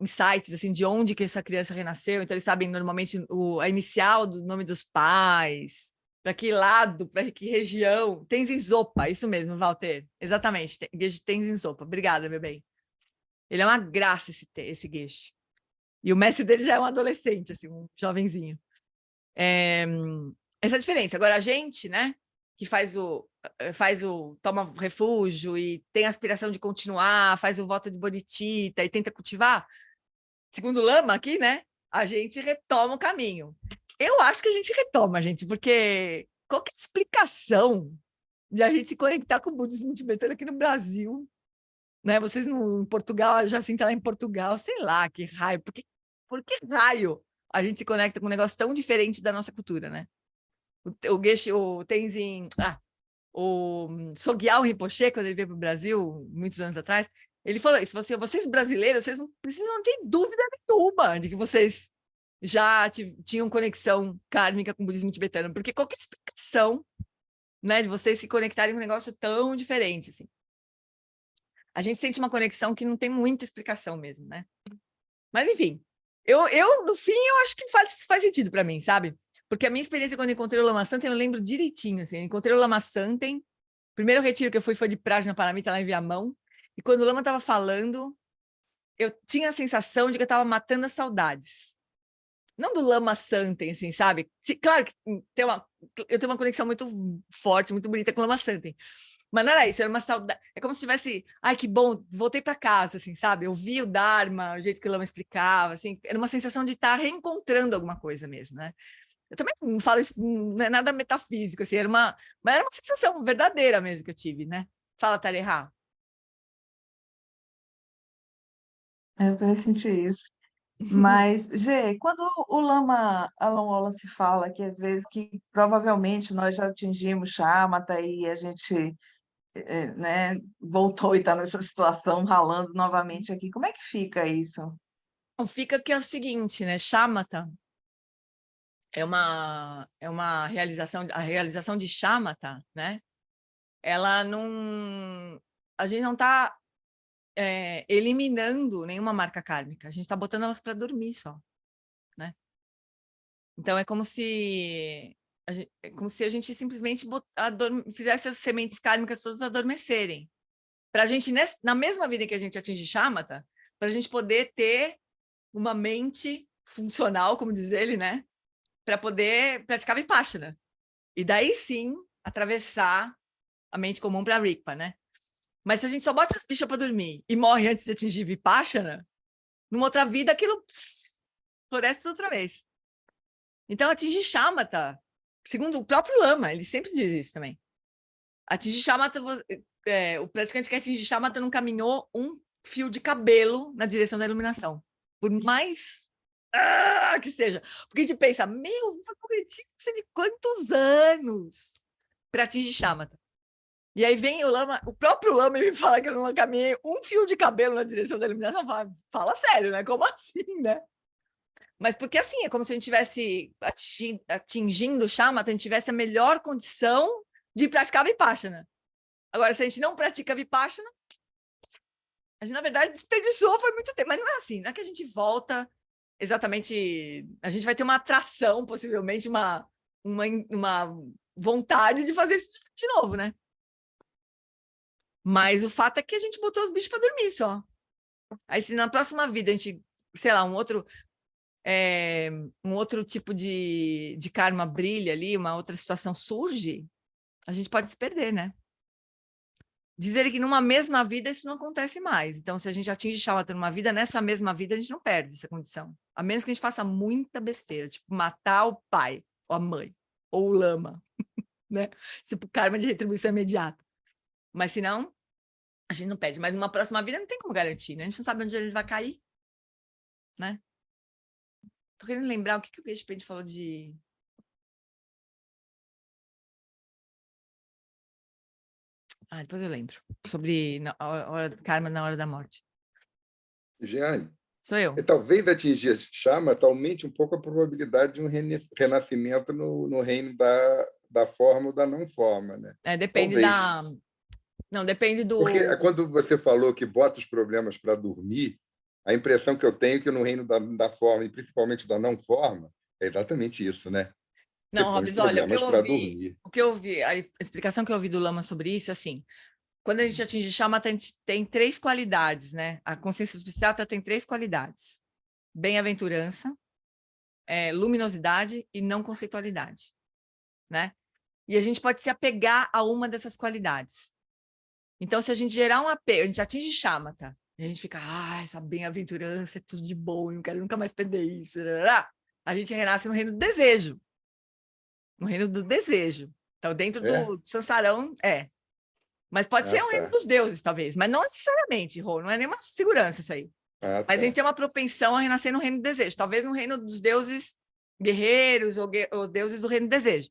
S1: insights, assim, de onde que essa criança renasceu. Então, eles sabem, normalmente, a inicial do nome dos pais, para que lado, para que região. Tenzin Zopa, isso mesmo, Walter. Exatamente, Tenzin Zopa. Obrigada, meu bem. Ele é uma graça, esse Geshe. E o mestre dele já é um adolescente, assim, um jovenzinho. Essa é a diferença. Agora, a gente, né, que toma refúgio e tem a aspiração de continuar, faz o voto de Bodhicitta e tenta cultivar, segundo o Lama aqui, né, a gente retoma o caminho. Eu acho que a gente retoma, gente, porque qual que é a explicação de a gente se conectar com o budismo tibetano aqui no Brasil, né? Vocês em Portugal, já assim, tá lá em Portugal, sei lá, que raio, por que raio a gente se conecta com um negócio tão diferente da nossa cultura, né? O Geshe, o Tenzin, o Sogyal Rinpoche, quando ele veio para o Brasil, muitos anos atrás, ele falou isso, vocês brasileiros, vocês não precisam ter dúvida nenhuma de que vocês já tinham conexão kármica com o budismo tibetano, porque qualquer explicação, né, de vocês se conectarem com um negócio tão diferente, assim. A gente sente uma conexão que não tem muita explicação mesmo, né? Mas, enfim, no fim, eu acho que faz sentido para mim, sabe? Porque a minha experiência quando encontrei o Lama Santen, eu lembro direitinho, assim, encontrei o Lama Santen, primeiro retiro que eu foi de Prajna Paramita, lá em Viamão, e quando o Lama estava falando, eu tinha a sensação de que eu estava matando as saudades. Não do Lama Santen, assim, sabe? Claro que eu tenho uma conexão muito forte, muito bonita com o Lama Santen, mas não era isso, era uma saudade. É como se tivesse, ai, que bom, voltei para casa, assim, sabe? Eu vi o Dharma, o jeito que o Lama explicava, assim, era uma sensação de estar reencontrando alguma coisa mesmo, né? Eu também não falo isso, não é nada metafísico, assim, mas era uma sensação verdadeira mesmo que eu tive, né? Fala, Tareha.
S2: Eu também senti isso. Mas, Gê, quando o Lama Alan Wallace fala que às vezes que provavelmente nós já atingimos Shamatha e a gente né, voltou e está nessa situação, ralando novamente aqui. Como é que fica isso?
S1: Então, fica que é o seguinte, né? Shamatha é uma realização, a realização de Shamatha, né? Ela não... A gente não está eliminando nenhuma marca kármica, a gente está botando elas para dormir só, né? Então, é como se a gente simplesmente fizesse as sementes kármicas todas adormecerem. Para a gente, na mesma vida que a gente atinge Shamatha, para a gente poder ter uma mente funcional, como diz ele, né? Para poder praticar Vipassana. E daí sim, atravessar a mente comum para a Rigpa, né? Mas se a gente só bota as bichas para dormir e morre antes de atingir Vipassana, numa outra vida aquilo floresce outra vez. Então, atingir Shamatha, segundo o próprio Lama, ele sempre diz isso também. Atingir Shamatha, o praticante que atingir Shamatha não caminhou um fio de cabelo na direção da iluminação. Por mais que seja. Porque a gente pensa, meu, vai progredir de quantos anos para atingir Shamatha? E aí vem o próprio Lama e me fala que eu não caminhei um fio de cabelo na direção da iluminação. Fala sério, né? Como assim, né? Mas porque assim, é como se a gente estivesse atingindo Shamatha, a gente tivesse a melhor condição de praticar Vipassana. Agora, se a gente não pratica Vipassana, a gente, na verdade, desperdiçou, foi muito tempo. Mas não é assim, não é que a gente volta exatamente... A gente vai ter uma atração, possivelmente, uma vontade de fazer isso de novo, né? Mas o fato é que a gente botou os bichos para dormir só. Aí, se na próxima vida a gente, sei lá, um outro tipo de karma brilha ali, uma outra situação surge, a gente pode se perder, né? Diz ele que numa mesma vida isso não acontece mais. Então, se a gente atinge Shamatha numa vida, nessa mesma vida a gente não perde essa condição. A menos que a gente faça muita besteira, tipo matar o pai, ou a mãe, ou o lama, né? Tipo, karma de retribuição imediata. Mas se não, a gente não perde. Mas numa próxima vida não tem como garantir, né? A gente não sabe onde ele vai cair, né? Tô querendo lembrar o que o Peixe Peide falou de... depois eu lembro. Sobre karma na hora da morte.
S4: Jeane,
S1: Sou eu.
S4: Talvez atingir Shamatha aumente um pouco a probabilidade de um renascimento no reino da forma ou da não forma, né?
S1: Depende
S4: Talvez.
S1: Não, depende do...
S4: Porque quando você falou que bota os problemas para dormir, a impressão que eu tenho é que no reino da forma, e principalmente da não forma, é exatamente isso, né?
S1: Não,
S4: Você põe os
S1: Robes, olha,
S4: problemas para dormir.
S1: o que eu ouvi, a explicação que eu ouvi do Lama sobre isso, assim, quando a gente atinge Shamatha, a gente tem 3 qualidades, né? A consciência substrata tem 3 qualidades: bem-aventurança, luminosidade e não conceitualidade, né? E a gente pode se apegar a uma dessas qualidades. Então, se a gente gerar um apego, a gente atinge Shamatha, e a gente fica, essa bem-aventurança é tudo de bom, eu não quero nunca mais perder isso, a gente renasce no reino do desejo. No reino do desejo. Então, dentro do sansarão, Mas pode ser o reino dos deuses, talvez. Mas não necessariamente, Rô. Não é nenhuma segurança isso aí. Mas a gente tem uma propensão a renascer no reino do desejo. Talvez no reino dos deuses guerreiros ou deuses do reino do desejo.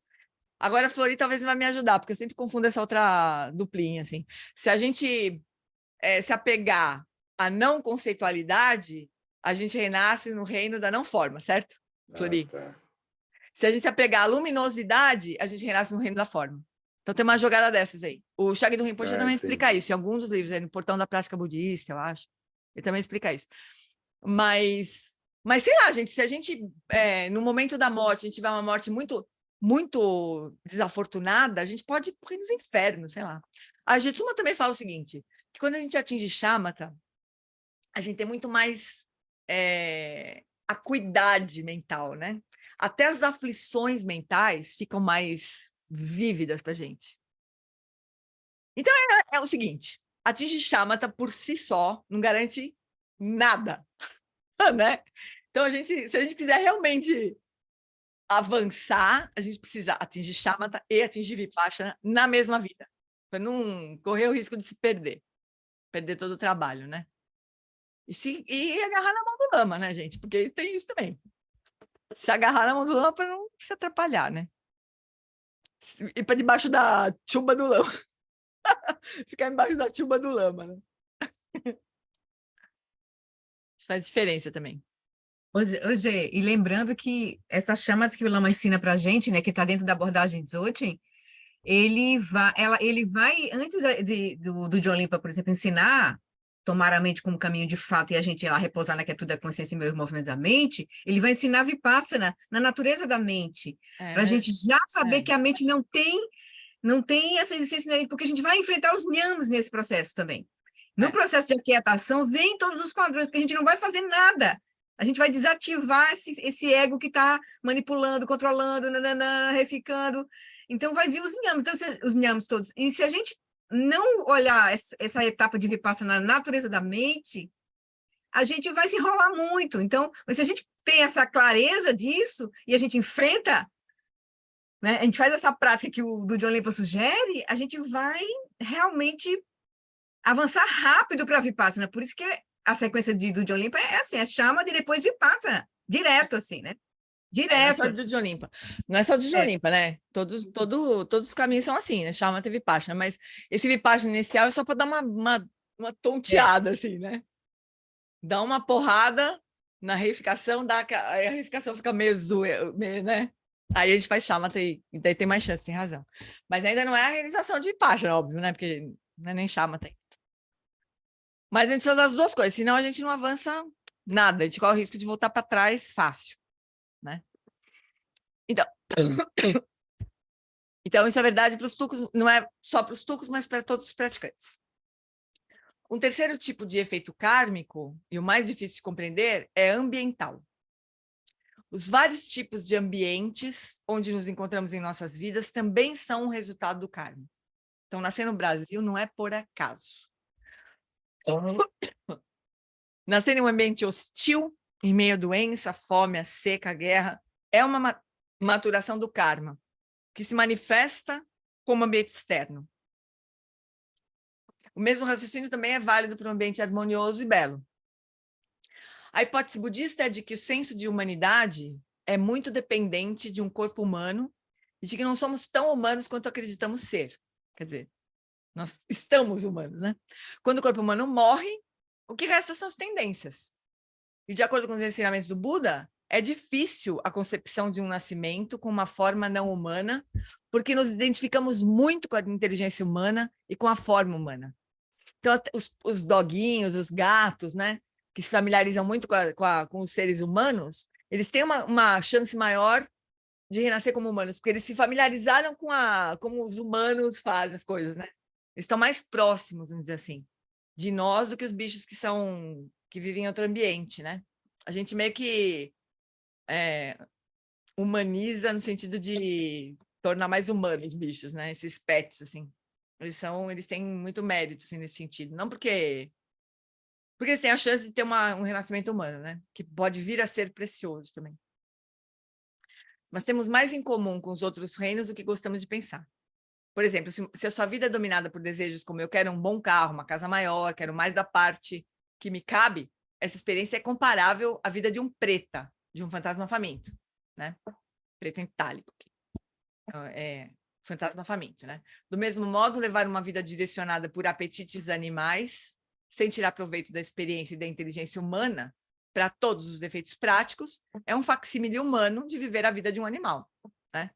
S1: Agora, a Flori talvez vai me ajudar, porque eu sempre confundo essa outra duplinha, assim. Se a gente se apegar à não conceitualidade, a gente renasce no reino da não forma, certo, Flori? Se a gente se apegar à luminosidade, a gente renasce no reino da forma. Então tem uma jogada dessas aí. O Shagdu Rinpoche também explica isso, em alguns dos livros, no Portão da Prática Budista, eu acho. Ele também explica isso. Mas sei lá, gente, se a gente, no momento da morte, a gente tiver uma morte muito, muito desafortunada, a gente pode ir nos infernos, sei lá. A Jetsuma também fala o seguinte, que quando a gente atinge Shamatha, a gente tem muito mais acuidade mental, né? Até as aflições mentais ficam mais vívidas para a gente. Então, é o seguinte, atingir Shamatha por si só não garante nada, né? Então, se a gente quiser realmente avançar, a gente precisa atingir Shamatha e atingir Vipassana na mesma vida, para não correr o risco de se perder todo o trabalho, né? E agarrar na mão do Lama, né, gente? Porque tem isso também. Se agarrar na mão do Lama para não se atrapalhar, né? Ir para debaixo da chuva do Lama. ficar embaixo da tuba do lama, né? Isso faz diferença também.
S7: Hoje, e lembrando que essa chama que o Lama ensina para a gente, né, que está dentro da abordagem Dzogchen, ele vai antes do John Limpa, por exemplo, ensinar tomar a mente como caminho de fato e a gente ir lá repousar na quietude da consciência e meus movimentos da mente, ele vai ensinar Vipassana na natureza da mente, para a gente já saber que a mente não tem essa existência inerente, porque a gente vai enfrentar os nhamas nesse processo também. No processo de aquietação, vem todos os padrões, porque a gente não vai fazer nada. A gente vai desativar esse ego que está manipulando, controlando, reficando. Então, vai vir os nhamas. Então, os nhamas todos. E se a gente não olhar essa etapa de Vipassana na natureza da mente, a gente vai se enrolar muito. Então, mas se a gente tem essa clareza disso e a gente enfrenta, né, a gente faz essa prática que o do John Limpa sugere, a gente vai realmente avançar rápido para a Vipassana. Por isso que a sequência do John Limpa é assim, é Shamatha e depois Vipassana, direto assim, né? Direto.
S1: Não é só do John Limpa. Não é só do John Limpa, né? Todos os caminhos são assim, né? Shamatha e Vipassana, mas esse Vipassana inicial é só para dar uma tonteada, assim, né? Dá uma porrada na reificação, aí a reificação fica meio né? Aí a gente faz Shamatha e daí tem mais chance, tem razão. Mas ainda não é a realização de Vipassana, óbvio, né? Porque não é nem Shamatha. Mas a gente precisa das duas coisas, senão a gente não avança nada, a gente corre o risco de voltar para trás fácil, né? Então isso é verdade para os tucos, não é só para os tucos, mas para todos os praticantes. Um terceiro tipo de efeito kármico, e o mais difícil de compreender, é ambiental. Os vários tipos de ambientes onde nos encontramos em nossas vidas também são um resultado do karma. Então, nascer no Brasil não é por acaso. Nascer em um ambiente hostil, em meio à doença, à fome, à seca, à guerra, é uma maturação do karma, que se manifesta como ambiente externo. O mesmo raciocínio também é válido para um ambiente harmonioso e belo. A hipótese budista é de que o senso de humanidade é muito dependente de um corpo humano e de que não somos tão humanos quanto acreditamos ser. Quer dizer, nós estamos humanos, né? Quando o corpo humano morre, o que resta são as tendências. E de acordo com os ensinamentos do Buda, é difícil a concepção de um nascimento com uma forma não humana, porque nos identificamos muito com a inteligência humana e com a forma humana. Então, os doguinhos, os gatos, né, que se familiarizam muito com os seres humanos, eles têm uma chance maior de renascer como humanos, porque eles se familiarizaram com como os humanos fazem as coisas, né? Eles estão mais próximos, vamos dizer assim, de nós do que os bichos que vivem em outro ambiente, né? A gente meio que humaniza no sentido de tornar mais humanos os bichos, né? Esses pets, assim. Eles têm muito mérito, assim, nesse sentido. Não porque eles têm a chance de ter um renascimento humano, né? Que pode vir a ser precioso também. Mas temos mais em comum com os outros reinos do que gostamos de pensar. Por exemplo, se a sua vida é dominada por desejos como eu quero um bom carro, uma casa maior, quero mais da parte que me cabe, essa experiência é comparável à vida de um preta, de um fantasma faminto, né? Preto em itálico. Fantasma faminto, né? Do mesmo modo, levar uma vida direcionada por apetites animais, sem tirar proveito da experiência e da inteligência humana, para todos os efeitos práticos, é um facsímile humano de viver a vida de um animal, né?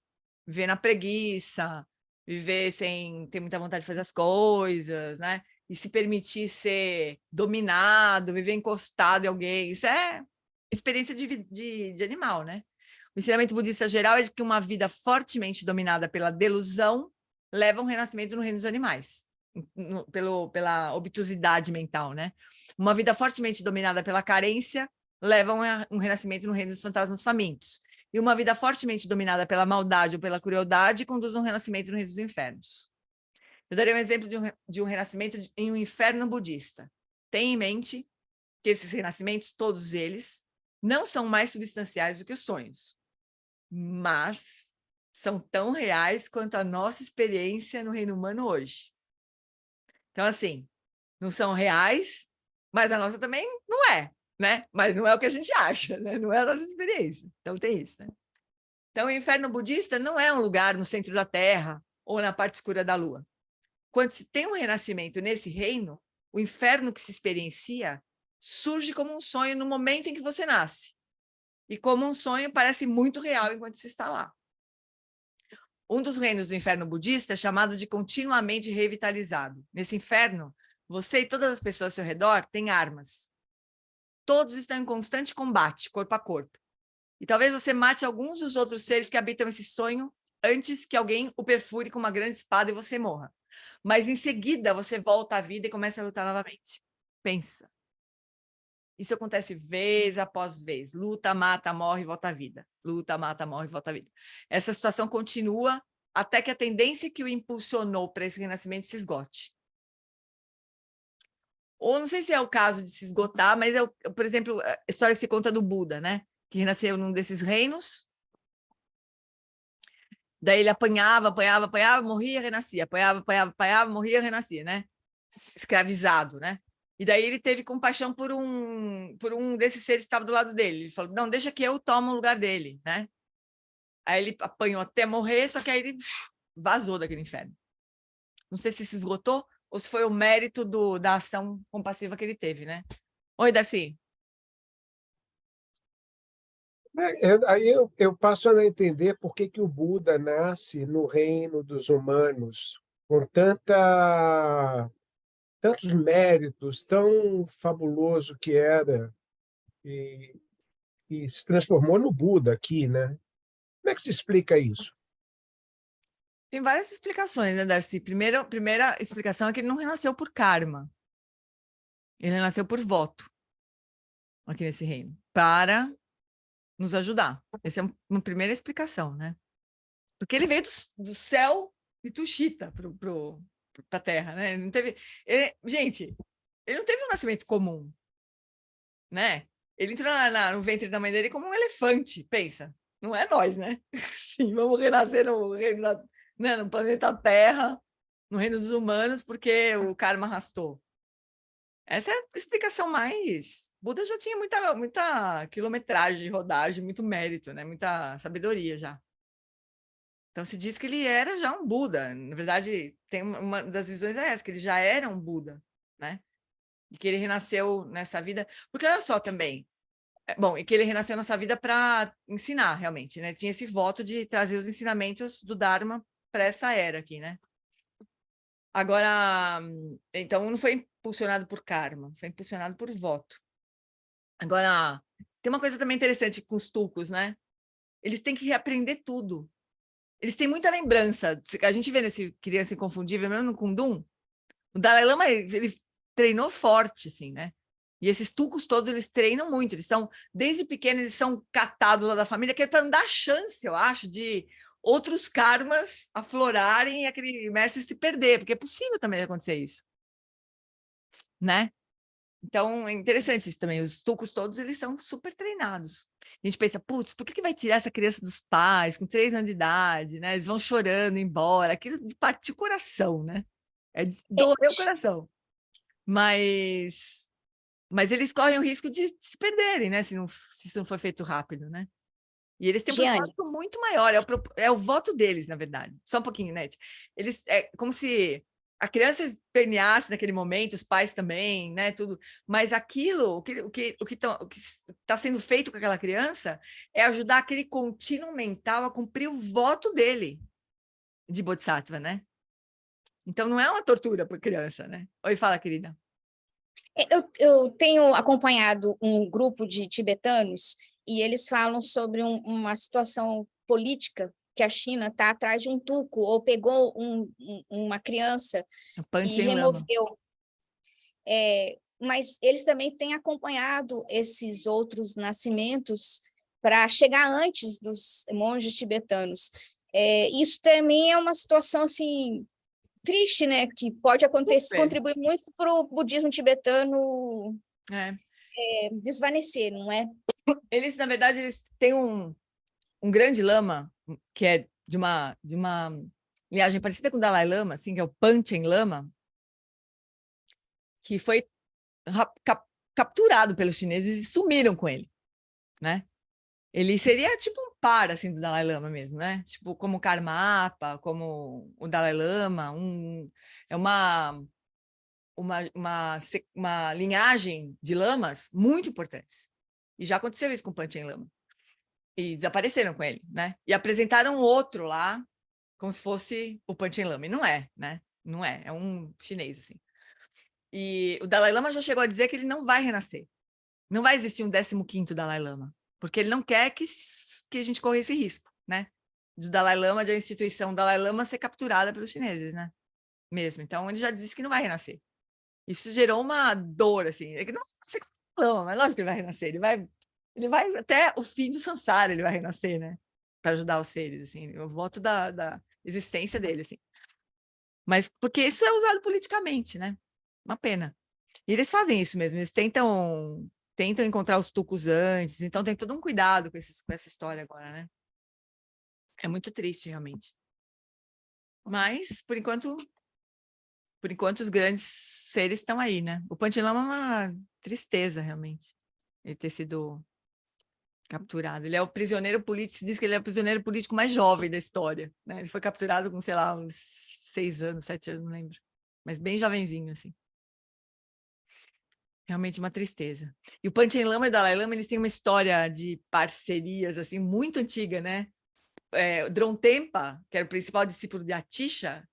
S1: Viver na preguiça, viver sem ter muita vontade de fazer as coisas, né? E se permitir ser dominado, viver encostado em alguém. Isso é experiência de animal, né? O ensinamento budista geral é de que uma vida fortemente dominada pela delusão leva a um renascimento no reino dos animais, pela obtusidade mental, né? Uma vida fortemente dominada pela carência leva a um renascimento no reino dos fantasmas famintos. E uma vida fortemente dominada pela maldade ou pela crueldade conduz a um renascimento no reino dos infernos. Eu darei um exemplo de um renascimento em um inferno budista. Tenha em mente que esses renascimentos, todos eles, não são mais substanciais do que os sonhos, mas são tão reais quanto a nossa experiência no reino humano hoje. Então, assim, não são reais, mas a nossa também não é, né? Mas não é o que a gente acha, né? Não é a nossa experiência. Então, tem isso, né? Então, o inferno budista não é um lugar no centro da Terra ou na parte escura da Lua. quando se tem um renascimento nesse reino, o inferno que se experiencia surge como um sonho no momento em que você nasce. E como um sonho parece muito real enquanto se está lá. Um dos reinos do inferno budista é chamado de continuamente revitalizado. Nesse inferno, você e todas as pessoas ao seu redor têm armas. Todos estão em constante combate, corpo a corpo. E talvez você mate alguns dos outros seres que habitam esse sonho antes que alguém o perfure com uma grande espada e você morra. Mas em seguida você volta à vida e começa a lutar novamente. Pensa. Isso acontece vez após vez. Luta, mata, morre, volta à vida. Luta, mata, morre, volta à vida. Essa situação continua até que a tendência que o impulsionou para esse renascimento se esgote. Ou não sei se é o caso de se esgotar, mas por exemplo, a história que se conta do Buda, né? Que renasceu num desses reinos. Daí ele apanhava, morria, renascia. Apanhava, morria, renascia, né? Escravizado, né? E daí ele teve compaixão por um desses seres que estava do lado dele. Ele falou, não, deixa que eu tomo o lugar dele, né? Aí ele apanhou até morrer, só que aí ele vazou daquele inferno. Não sei se esgotou ou se foi o mérito da ação compassiva que ele teve, né? Oi, Darcy.
S5: Aí eu passo a entender por que o Buda nasce no reino dos humanos com tantos méritos, tão fabuloso que era, e se transformou no Buda aqui, né? Como é que se explica isso?
S1: Tem várias explicações, né, Darcy? Primeira explicação é que ele não renasceu por karma. Ele renasceu por voto aqui nesse reino, para nos ajudar. Essa é uma primeira explicação, né? Porque ele veio do céu de Tushita para a Terra, né? Ele não teve... gente, ele não teve um nascimento comum, né? Ele entrou no ventre da mãe dele como um elefante, pensa. Não é nós, né? Sim, vamos renascer no reino no planeta Terra, no reino dos humanos, porque o karma arrastou. Essa é a explicação mais... Buda já tinha muita quilometragem de rodagem, muito mérito, né? Muita sabedoria já. Então se diz que ele era já um Buda. Na verdade, tem uma das visões é essa, que ele já era um Buda, né? E que ele renasceu nessa vida... Porque olha só também, bom, e que ele renasceu nessa vida para ensinar, realmente, né? Tinha esse voto de trazer os ensinamentos do Dharma para essa era aqui, né? Agora, então não foi impulsionado por karma, foi impulsionado por voto. Agora, tem uma coisa também interessante com os tulcos, né? Eles têm que reaprender tudo. Eles têm muita lembrança. A gente vê nesse Criança Inconfundível, mesmo no Kundum, o Dalai Lama, ele treinou forte, assim, né? E esses tulcos todos, eles treinam muito. Eles são, desde pequenos, eles são catados lá da família, que é para não dar chance, eu acho, de outros karmas aflorarem e aquele mestre se perder, porque é possível também acontecer isso, né? Então, é interessante isso também. Os tulcos todos, eles são super treinados. A gente pensa, putz, por que vai tirar essa criança dos pais com 3 anos de idade, né? Eles vão chorando embora. Aquilo de partir o coração, né? É de doer o coração. Mas eles correm o risco de se perderem, né? Se isso não for feito rápido, né? E eles têm um propósito muito maior. É o voto deles, na verdade. Só um pouquinho, Nete. É como se a criança esperneasse naquele momento, os pais também, né? Tudo. Mas aquilo, o que está sendo feito com aquela criança é ajudar aquele contínuo mental a cumprir o voto dele de Bodhisattva, né? Então não é uma tortura para criança, né? Oi, fala, querida.
S8: Eu tenho acompanhado um grupo de tibetanos e eles falam sobre uma situação política que a China está atrás de um tulco ou pegou uma criança e removeu. Mas eles também têm acompanhado esses outros nascimentos para chegar antes dos monges tibetanos. Isso também é uma situação assim triste, né? Que pode acontecer, contribuir muito para o budismo tibetano desvanecer, não é?
S1: Eles, na verdade, eles têm um grande lama, que é de uma linhagem parecida com o Dalai Lama, assim, que é o Panchen Lama, que foi capturado pelos chineses e sumiram com ele, né? Ele seria tipo um par, assim, do Dalai Lama mesmo, né? Tipo, como o Karmapa, como o Dalai Lama, É uma linhagem de lamas muito importantes. E já aconteceu isso com o Panchen Lama. E desapareceram com ele, né? E apresentaram outro lá, como se fosse o Panchen Lama. E não é, né? Não é. É um chinês, assim. E o Dalai Lama já chegou a dizer que ele não vai renascer. Não vai existir um 15º Dalai Lama. Porque ele não quer que a gente corra esse risco, né? Do Dalai Lama, da instituição Dalai Lama ser capturada pelos chineses, né? Mesmo. Então, ele já disse que não vai renascer. Isso gerou uma dor, assim. É que não vai renascer com o Dalai Lama, mas lógico que ele vai renascer. Ele vai até o fim do samsara, ele vai renascer, né? Para ajudar os seres, assim. Eu voto da existência dele, assim. Mas porque isso é usado politicamente, né? Uma pena. E eles fazem isso mesmo. Eles tentam encontrar os tucos antes. Então, tem todo um cuidado com essa história agora, né? É muito triste, realmente. Mas, por enquanto, os grandes seres estão aí, né? O Panchen Lama é uma tristeza, realmente, ele ter sido capturado. Ele é o prisioneiro político, se diz que ele é o prisioneiro político mais jovem da história, né? Ele foi capturado com, sei lá, uns 6 anos, 7 anos, não lembro. Mas bem jovenzinho, assim. Realmente uma tristeza. E o Panchen Lama e o Dalai Lama, eles têm uma história de parcerias, assim, muito antiga, né? O Dromtempa, que era o principal discípulo de Atisha,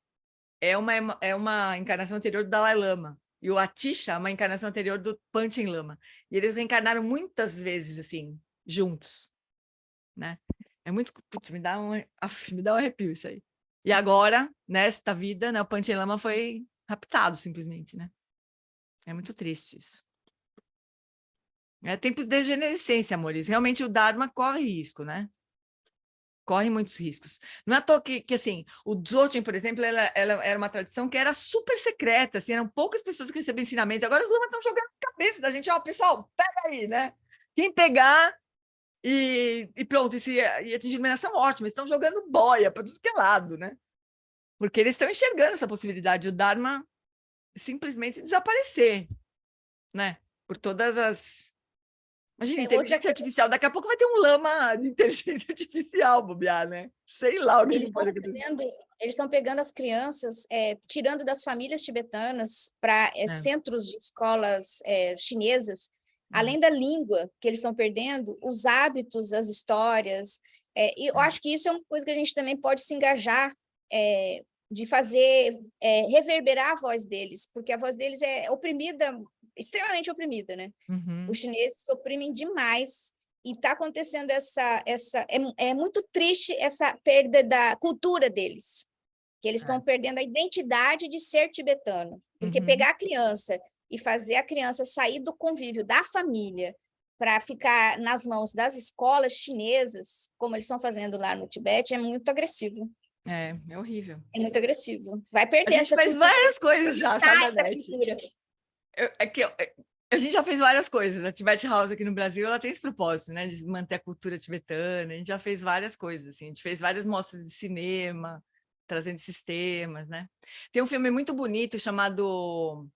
S1: é uma encarnação anterior do Dalai Lama. E o Atisha é uma encarnação anterior do Panchen Lama. E eles reencarnaram muitas vezes, assim, juntos, né? É muito... Putz, me dá um arrepio isso aí. E agora, nesta vida, né, o Panchen Lama foi raptado, simplesmente, né? É muito triste isso. É tempo de degenerescência, amores. Realmente o Dharma corre risco, né? Corre muitos riscos. Não é à toa que assim, o Dzogchen, por exemplo, ela era uma tradição que era super secreta, assim, eram poucas pessoas que recebiam ensinamento. Agora os lamas estão jogando na cabeça da gente, ó, pessoal, pega aí, né? Quem pegar e pronto, e atingir iluminação, ótimo, estão jogando boia para tudo que é lado, né? Porque eles estão enxergando essa possibilidade, o Dharma simplesmente desaparecer, né? Por todas as... Imagina, inteligência artificial. Daqui a pouco vai ter um lama de inteligência artificial, bobear, né? Sei lá o que pode acontecer.
S8: Eles estão pegando as crianças, tirando das famílias tibetanas para centros de escolas chinesas, além da língua que eles estão perdendo, os hábitos, as histórias. E eu acho que isso é uma coisa que a gente também pode se engajar, de fazer, reverberar a voz deles, porque a voz deles é oprimida, extremamente oprimida, né?
S1: Uhum.
S8: Os chineses oprimem demais e está acontecendo é muito triste essa perda da cultura deles, que eles estão perdendo a identidade de ser tibetano, porque pegar a criança e fazer a criança sair do convívio da família para ficar nas mãos das escolas chinesas, como eles estão fazendo lá no Tibete, é muito agressivo.
S1: É horrível.
S8: É muito agressivo. Vai perder essa
S1: cultura. A gente faz várias coisas já, sabe,
S8: Anete?
S1: A gente já fez várias coisas. A Tibet House aqui no Brasil, ela tem esse propósito, né, de manter a cultura tibetana. A gente já fez várias coisas, assim. A gente fez várias mostras de cinema, trazendo sistemas, né? Tem um filme muito bonito chamado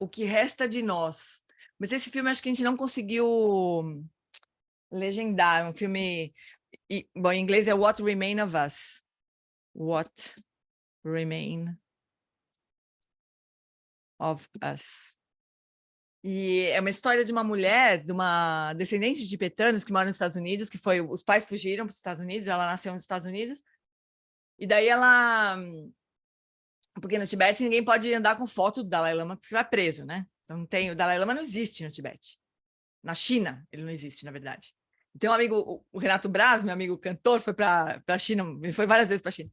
S1: O Que Resta de Nós. Mas esse filme acho que a gente não conseguiu legendar. É um filme... Bom, em inglês é What Remain of Us. What Remain of Us. E é uma história de uma mulher, de uma descendente de tibetanos que mora nos Estados Unidos, que foi... Os pais fugiram para os Estados Unidos, ela nasceu nos Estados Unidos. E daí ela... Porque no Tibete ninguém pode andar com foto do Dalai Lama porque vai preso, né? Então não tem... O Dalai Lama não existe no Tibete. Na China, ele não existe, na verdade. Tem um amigo, o Renato Braz, meu amigo cantor, foi para a China, ele foi várias vezes para a China.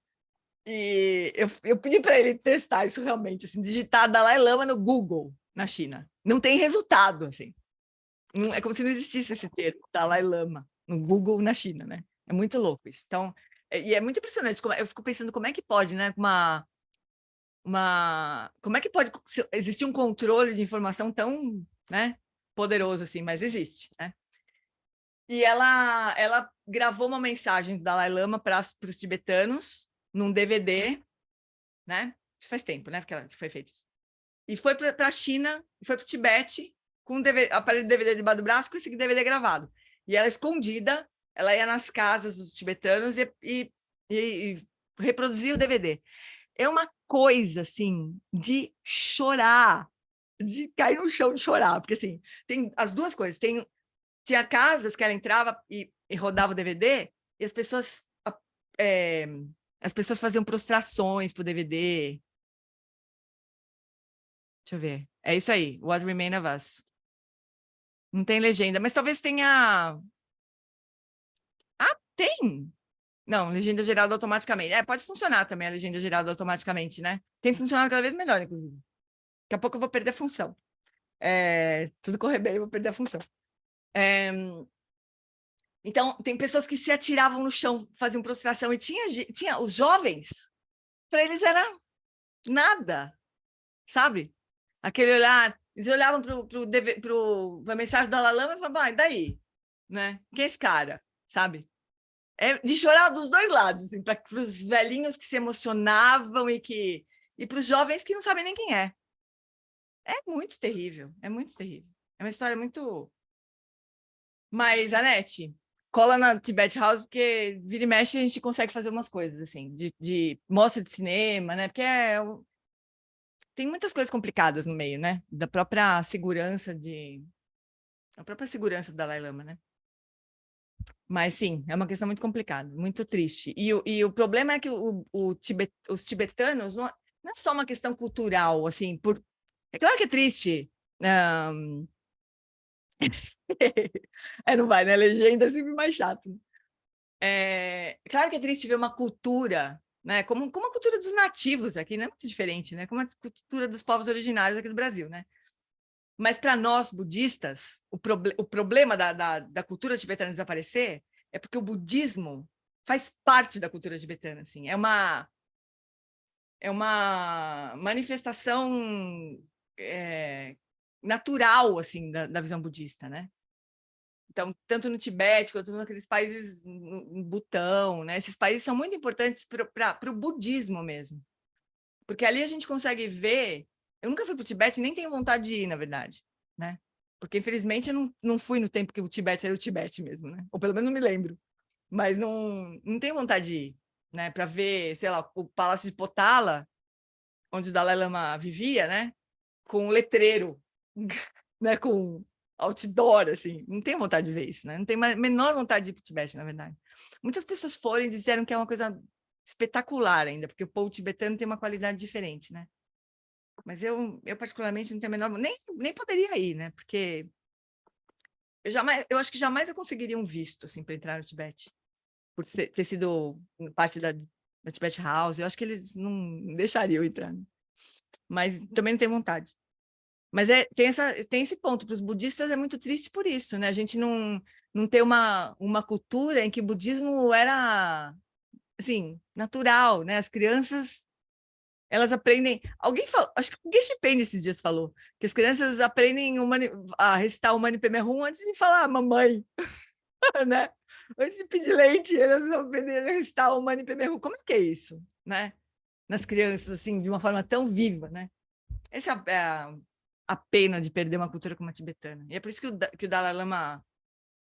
S1: E eu pedi para ele testar isso realmente, assim, digitar Dalai Lama no Google, na China. Não tem resultado, assim. É como se não existisse esse termo, Dalai Lama, no Google, na China, né? É muito louco isso. Então, e é muito impressionante. Eu fico pensando como é que pode, né? Como é que pode existir um controle de informação tão, né, poderoso assim, mas existe, né? E ela gravou uma mensagem do Dalai Lama para os tibetanos num DVD, né? Isso faz tempo, né? Que foi feito isso. E foi para a China, foi para o Tibete com um aparelho de DVD debaixo do braço com esse DVD gravado. E ela escondida, ela ia nas casas dos tibetanos e reproduzia o DVD. é uma coisa, assim, de chorar, de cair no chão de chorar, porque, assim, tem as duas coisas. Tinha casas que ela entrava e rodava o DVD, e as pessoas faziam prostrações pro DVD. Deixa eu ver. É isso aí, What Remains of Us. Não tem legenda, mas talvez tenha... Ah, tem! Não, legenda gerada automaticamente. Pode funcionar também a legenda gerada automaticamente, né? Tem funcionado cada vez melhor, inclusive. Daqui a pouco eu vou perder a função. Tudo correr bem, eu vou perder a função. Então, tem pessoas que se atiravam no chão, faziam prostração, e tinha os jovens, para eles era nada, sabe? Aquele olhar, eles olhavam para a mensagem do Dalai Lama e falavam, e daí? Né? Quem é esse cara? Sabe? De chorar dos dois lados, assim, para os velhinhos que se emocionavam e para os jovens que não sabem nem quem é. É muito terrível, é muito terrível. É uma história muito... Mas, Anete, cola na Tibet House, porque vira e mexe a gente consegue fazer umas coisas, assim, de mostra de cinema, né? Porque tem muitas coisas complicadas no meio, né? Da própria segurança do Dalai Lama, né? Mas, sim, é uma questão muito complicada, muito triste. E o problema é que os tibetanos não é só uma questão cultural, assim, é claro que é triste. Não vai, né? Legenda é sempre mais chato. Claro que é triste ver uma cultura, né? Como a cultura dos nativos aqui, não é muito diferente, né? Como a cultura dos povos originários aqui do Brasil, né? Mas para nós, budistas, o problema da cultura tibetana desaparecer é porque o budismo faz parte da cultura tibetana, assim. É uma manifestação natural, assim, da visão budista, né? Então, tanto no Tibete quanto naqueles países, no Butão, né? Esses países são muito importantes para o budismo mesmo. Porque ali a gente consegue ver... Eu nunca fui para o Tibete, nem tenho vontade de ir, na verdade, né? Porque, infelizmente, eu não fui no tempo que o Tibete era o Tibete mesmo, né? Ou pelo menos não me lembro. Mas não tenho vontade de ir, né? Para ver, sei lá, o Palácio de Potala, onde o Dalai Lama vivia, né? Com um letreiro, né? Com outdoor, assim. Não tenho vontade de ver isso, né? Não tenho a menor vontade de ir para o Tibete, na verdade. Muitas pessoas foram e disseram que é uma coisa espetacular ainda, porque o povo tibetano tem uma qualidade diferente, né? Mas eu particularmente não tenho a menor... Nem poderia ir, né? Porque eu acho que jamais eu conseguiria um visto, assim, para entrar no Tibete, por ter sido parte da Tibet House. Eu acho que eles não deixariam eu entrar, né? Mas também não tenho vontade. Mas tem esse ponto. Para os budistas é muito triste por isso, né? A gente não ter uma cultura em que o budismo era, assim, natural, né? As crianças, elas aprendem... Alguém falou, acho que o Geshe Pende esses dias falou, que as crianças aprendem a recitar o Mani Padme Hum antes de falar mamãe, né? Antes de pedir leite, elas aprendem a recitar o Mani Padme Hum. Como é que é isso, né? Nas crianças, assim, de uma forma tão viva, né? Essa é a pena de perder uma cultura como a tibetana. E é por isso que o Dalai Lama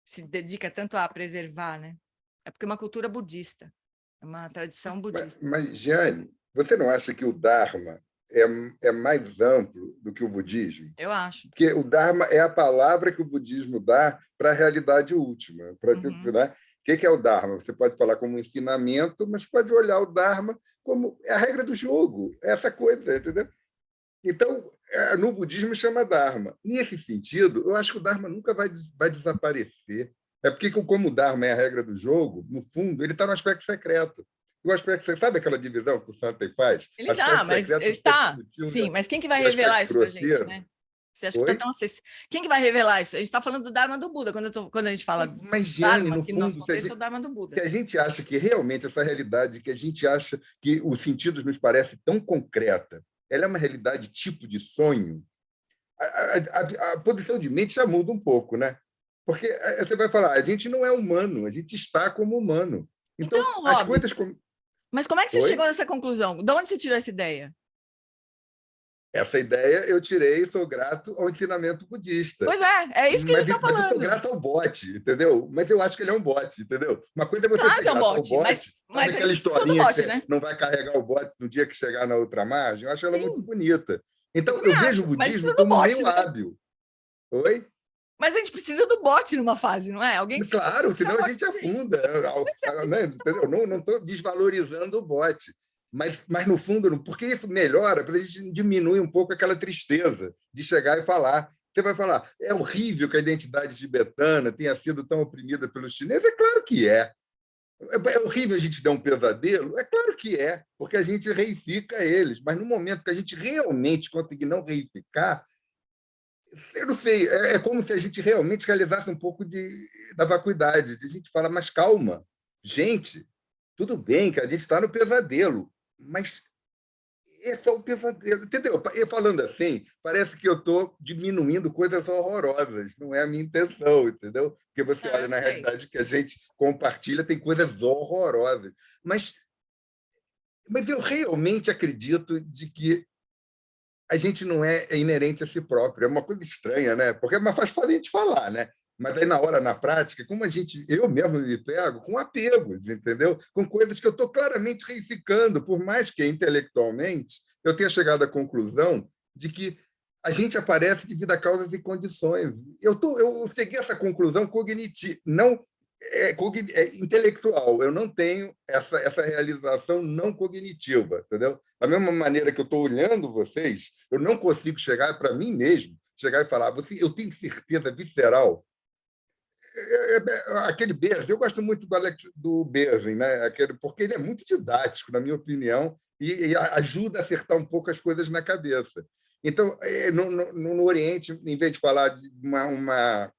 S1: se dedica tanto a preservar, né? É porque é uma cultura budista, é uma tradição budista.
S4: Mas Jeane, você não acha que o Dharma é mais amplo do que o budismo?
S1: Eu acho.
S4: Porque o Dharma é a palavra que o budismo dá para a realidade última. Né? O que é o Dharma? Você pode falar como um ensinamento, mas pode olhar o Dharma como a regra do jogo, essa coisa, entendeu? Então, no budismo chama Dharma. Nesse sentido, eu acho que o Dharma nunca vai desaparecer. É porque, como o Dharma é a regra do jogo, no fundo, ele está no aspecto secreto. O aspecto secreto, sabe aquela divisão que o Santen faz?
S1: Ele está, mas ele está. Sim, mas quem que vai revelar isso para a gente, né? Você acha que está tão acessível? Quem que vai revelar isso? A gente está falando do Dharma do Buda, quando a gente fala
S4: mas Jeane,
S1: Dharma,
S4: no fundo,
S1: é o Dharma do Buda.
S4: Se a gente acha que realmente essa realidade, que a gente acha que os sentidos nos parece tão concreta, ela é uma realidade tipo de sonho, a posição de mente já muda um pouco, né? Porque você vai falar, a gente não é humano, a gente está como humano. Então as coisas...
S1: Mas como é que você chegou nessa conclusão? De onde você tirou essa ideia?
S4: Essa ideia eu tirei e sou grato ao ensinamento budista.
S1: Pois é isso que a gente está falando.
S4: Mas eu sou grato ao bote, entendeu? Mas eu acho que ele é um bote, entendeu? Uma coisa é você ser grato ao bote...
S1: Mas
S4: Sabe aquela
S1: a gente precisa do
S4: historinha
S1: bot,
S4: que
S1: né?
S4: não vai carregar o bote no dia que chegar na outra margem? Eu acho ela muito
S1: Sim,
S4: bonita. Então,
S1: também
S4: eu vejo o
S1: acho. Mas
S4: budismo
S1: precisa do
S4: como
S1: bot,
S4: meio
S1: né?
S4: hábil. Oi?
S1: Mas a gente precisa do bot numa fase, não é? Alguém precisa
S4: Claro,
S1: dar
S4: senão a
S1: bot
S4: gente
S1: pra gente.
S4: afunda,
S1: Pois é, por isso
S4: né?
S1: que eu tô
S4: Entendeu? Não estou desvalorizando o bote, mas no fundo, porque isso melhora, para a gente diminuir um pouco aquela tristeza de chegar e falar. Você vai falar, é horrível que a identidade tibetana tenha sido tão oprimida pelos chineses? É claro que é. É horrível a gente dar um pesadelo? É claro que é, porque a gente reifica eles, mas no momento que a gente realmente conseguir não reificar, eu não sei, é como se a gente realmente realizasse um pouco da vacuidade. A gente fala, mas calma, gente, tudo bem que a gente está no pesadelo, mas é só o pesadelo, entendeu? E falando assim, parece que eu estou diminuindo coisas horrorosas, não é a minha intenção, entendeu? Porque você
S1: Não,
S4: olha
S1: eu
S4: na
S1: sei.
S4: realidade que a gente compartilha, tem coisas horrorosas. Mas eu realmente acredito de que a gente não é inerente a si próprio. É uma coisa estranha, né? Porque é mais fácil a gente falar, né? Mas aí, na hora, na prática, como eu mesmo me pego com apegos, entendeu? Com coisas que eu estou claramente reificando, por mais que intelectualmente eu tenha chegado à conclusão de que a gente aparece devido a causas e condições. Eu segui essa conclusão cognitiva, não intelectual. Eu não tenho essa realização não cognitiva, entendeu? Da mesma maneira que eu estou olhando vocês, eu não consigo chegar para mim mesmo, chegar e falar, eu tenho certeza visceral. Aquele Bergin, eu gosto muito do Bergin, né? Porque ele é muito didático, na minha opinião, e ajuda a acertar um pouco as coisas na cabeça. Então, no Oriente, em vez de falar de uma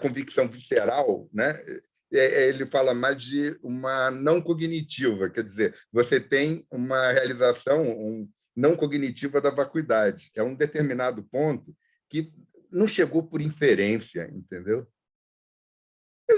S4: convicção visceral, né? Ele fala mais de uma não cognitiva, quer dizer, você tem uma realização não cognitiva da vacuidade. É um determinado ponto que não chegou por inferência, entendeu?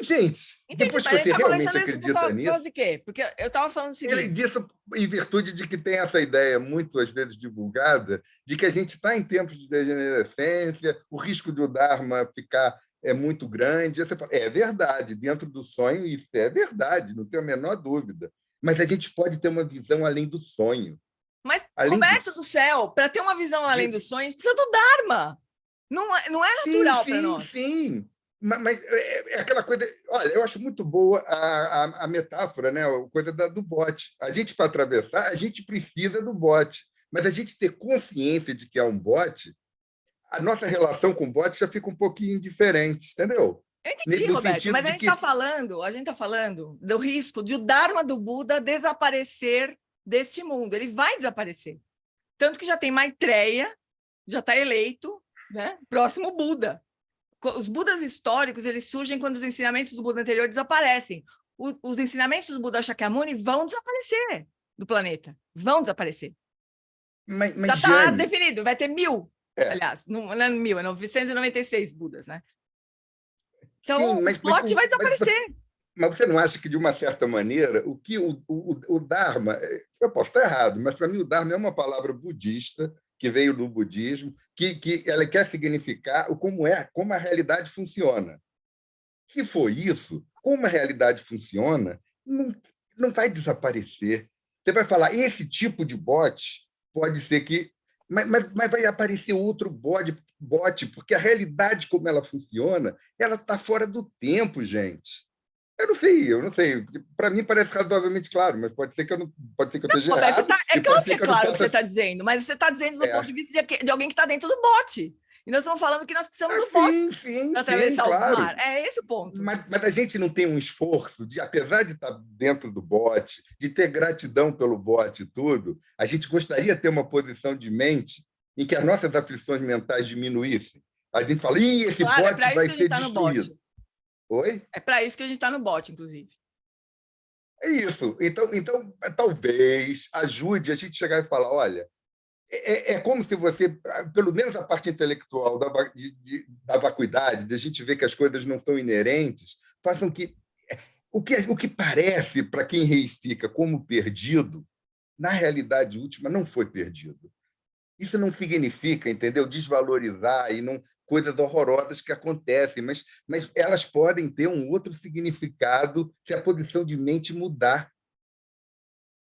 S4: Gente,
S1: Entendi,
S4: depois que
S1: mas a gente
S4: você
S1: está
S4: realmente
S1: conversando isso por
S4: acredita
S1: causa
S4: nisso,
S1: de quê? Porque eu estava falando o
S4: ele
S1: seguinte.
S4: disse, em virtude de que tem essa ideia, muitas vezes divulgada, de que a gente está em tempos de degenerescência, o risco do Dharma ficar muito grande. Você fala, é verdade, dentro do sonho isso é verdade, não tenho a menor dúvida. Mas a gente pode ter uma visão além do sonho.
S1: Mas,
S4: Além
S1: Roberto do céu, para ter uma visão além dos sonhos, precisa do Dharma. Não é natural para nós.
S4: Sim. Mas é aquela coisa. Olha, eu acho muito boa a metáfora, né? A coisa do bote. A gente, para atravessar, a gente precisa do bote. Mas a gente ter consciência de que é um bote, a nossa relação com o bote já fica um pouquinho diferente, entendeu?
S1: Eu entendi,
S4: No
S1: Roberto,
S4: sentido
S1: mas
S4: de
S1: a gente
S4: que
S1: está falando do risco de o Dharma do Buda desaparecer deste mundo. Ele vai desaparecer. Tanto que já tem Maitreya, já está eleito, né? Próximo Buda. Os Budas históricos, eles surgem quando os ensinamentos do Buda anterior desaparecem. Os ensinamentos do Buda Shakyamuni vão desaparecer do planeta. Vão desaparecer.
S4: Mas
S1: Já está
S4: Jane,
S1: definido, vai ter 1000. Aliás, não é 1000, é 996 Budas, né? Então,
S4: sim,
S1: o plot vai desaparecer.
S4: Mas você não acha que, de uma certa maneira, o que o Dharma... Eu posso estar errado, mas, para mim, o Dharma é uma palavra budista que veio do budismo, que ela quer significar como a realidade funciona. Se for isso, como a realidade funciona, não vai desaparecer. Você vai falar, esse tipo de bot pode ser que... Mas vai aparecer outro bot, porque a realidade como ela funciona, ela está fora do tempo, gente. Eu não sei. Para mim parece razoavelmente claro, mas pode ser que eu esteja errado.
S1: É claro que é
S4: eu não
S1: claro o que você
S4: possa...
S1: está dizendo, mas você está dizendo do ponto de vista de alguém que está dentro do bote. E nós estamos falando que nós precisamos do bote para atravessar o mar. É esse o ponto.
S4: Mas a gente não tem um esforço de, apesar de estar dentro do bote, de ter gratidão pelo bote e tudo, a gente gostaria de ter uma posição de mente em que as nossas aflições mentais diminuíssem. A gente fala, esse bote vai ser destruído. Oi?
S1: É para isso que a gente está no bote, inclusive.
S4: É isso. Então, talvez ajude a gente chegar e falar, olha, é como se você, pelo menos a parte intelectual da vacuidade, de a gente ver que as coisas não são inerentes, façam que o que parece para quem reifica como perdido, na realidade última, não foi perdido. Isso não significa, entendeu? Desvalorizar e não coisas horrorosas que acontecem, mas elas podem ter um outro significado se a posição de mente mudar.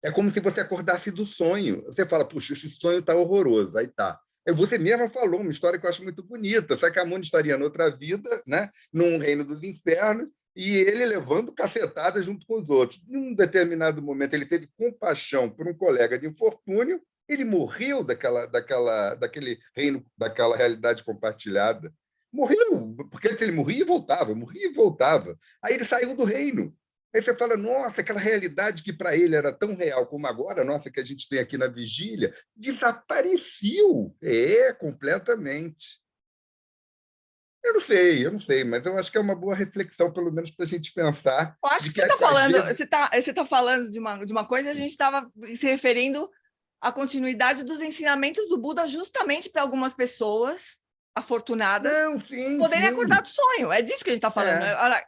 S4: É como se você acordasse do sonho. Você fala, puxa, esse sonho está horroroso. Aí tá. Você mesma falou uma história que eu acho muito bonita. Sacamone estaria noutra vida, né? Num reino dos infernos, e ele levando cacetada junto com os outros. Num determinado momento, ele teve compaixão por um colega de infortúnio, ele morreu daquele reino, daquela realidade compartilhada. Morreu, porque ele morria e voltava, morria e voltava. Aí ele saiu do reino. Aí você fala, nossa, aquela realidade que para ele era tão real como agora, nossa, que a gente tem aqui na vigília, desapareceu. Completamente. Eu não sei, mas eu acho que é uma boa reflexão, pelo menos para a gente pensar.
S1: Eu acho que você está falando, você tá falando de uma coisa, a gente estava se referindo à continuidade dos ensinamentos do Buda justamente para algumas pessoas afortunadas poderem acordar do sonho. É disso que a gente está falando.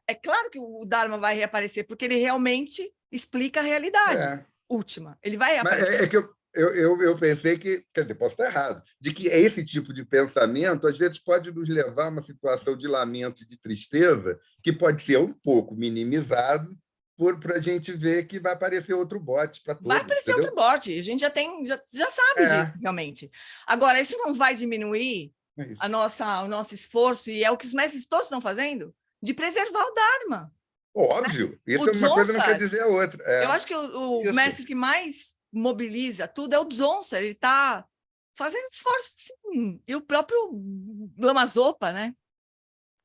S1: É claro que o Dharma vai reaparecer, porque ele realmente explica a realidade última. Ele vai reaparecer.
S4: Mas é que eu pensei que, quer dizer, posso estar errado, de que esse tipo de pensamento, às vezes, pode nos levar a uma situação de lamento e de tristeza, que pode ser um pouco minimizado, para a gente ver que vai aparecer outro bote para todos.
S1: Vai aparecer outro bote, a gente já sabe disso, realmente. Agora, isso não vai diminuir o nosso esforço, e é o que os mestres todos estão fazendo, de preservar o Dharma.
S4: Óbvio,
S1: né?
S4: Isso é uma coisa, não quer dizer a outra.
S1: Eu acho que o mestre que mais mobiliza tudo é o Dzongsa, ele está fazendo esforço, sim. E o próprio Lama Zopa, né?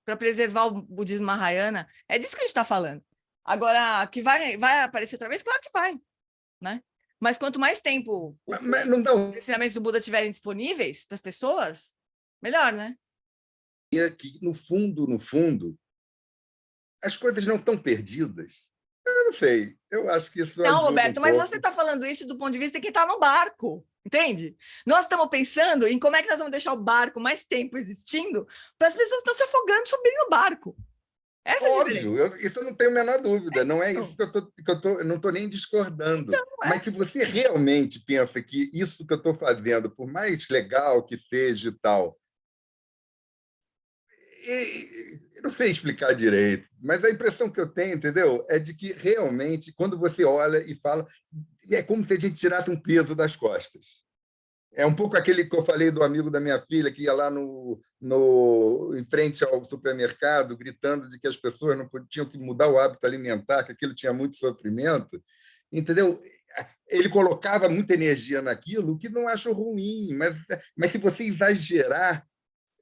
S1: Para preservar o budismo Mahayana, é disso que a gente está falando. Agora, que vai aparecer outra vez? Claro que vai, né? Mas quanto mais tempo os ensinamentos do Buda estiverem disponíveis para as pessoas, melhor, né?
S4: Que, no fundo, as coisas não estão perdidas. Eu não sei, eu acho que isso
S1: Não, Roberto, mas você está falando isso do ponto de vista de quem está no barco, entende? Nós estamos pensando em como é que nós vamos deixar o barco mais tempo existindo para as pessoas que estão se afogando subirem no barco. Essa é a
S4: Óbvio, isso eu não tenho a menor dúvida, não é isso que eu não estou nem discordando. Então, mas se você realmente pensa que isso que eu estou fazendo, por mais legal que seja e tal, eu não sei explicar direito, mas a impressão que eu tenho, entendeu? É de que realmente, quando você olha e fala, é como se a gente tirasse um peso das costas. É um pouco aquele que eu falei do amigo da minha filha, que ia lá em frente ao supermercado, gritando de que as pessoas não tinham que mudar o hábito alimentar, que aquilo tinha muito sofrimento, entendeu? Ele colocava muita energia naquilo, o que não acho ruim, mas se você exagerar,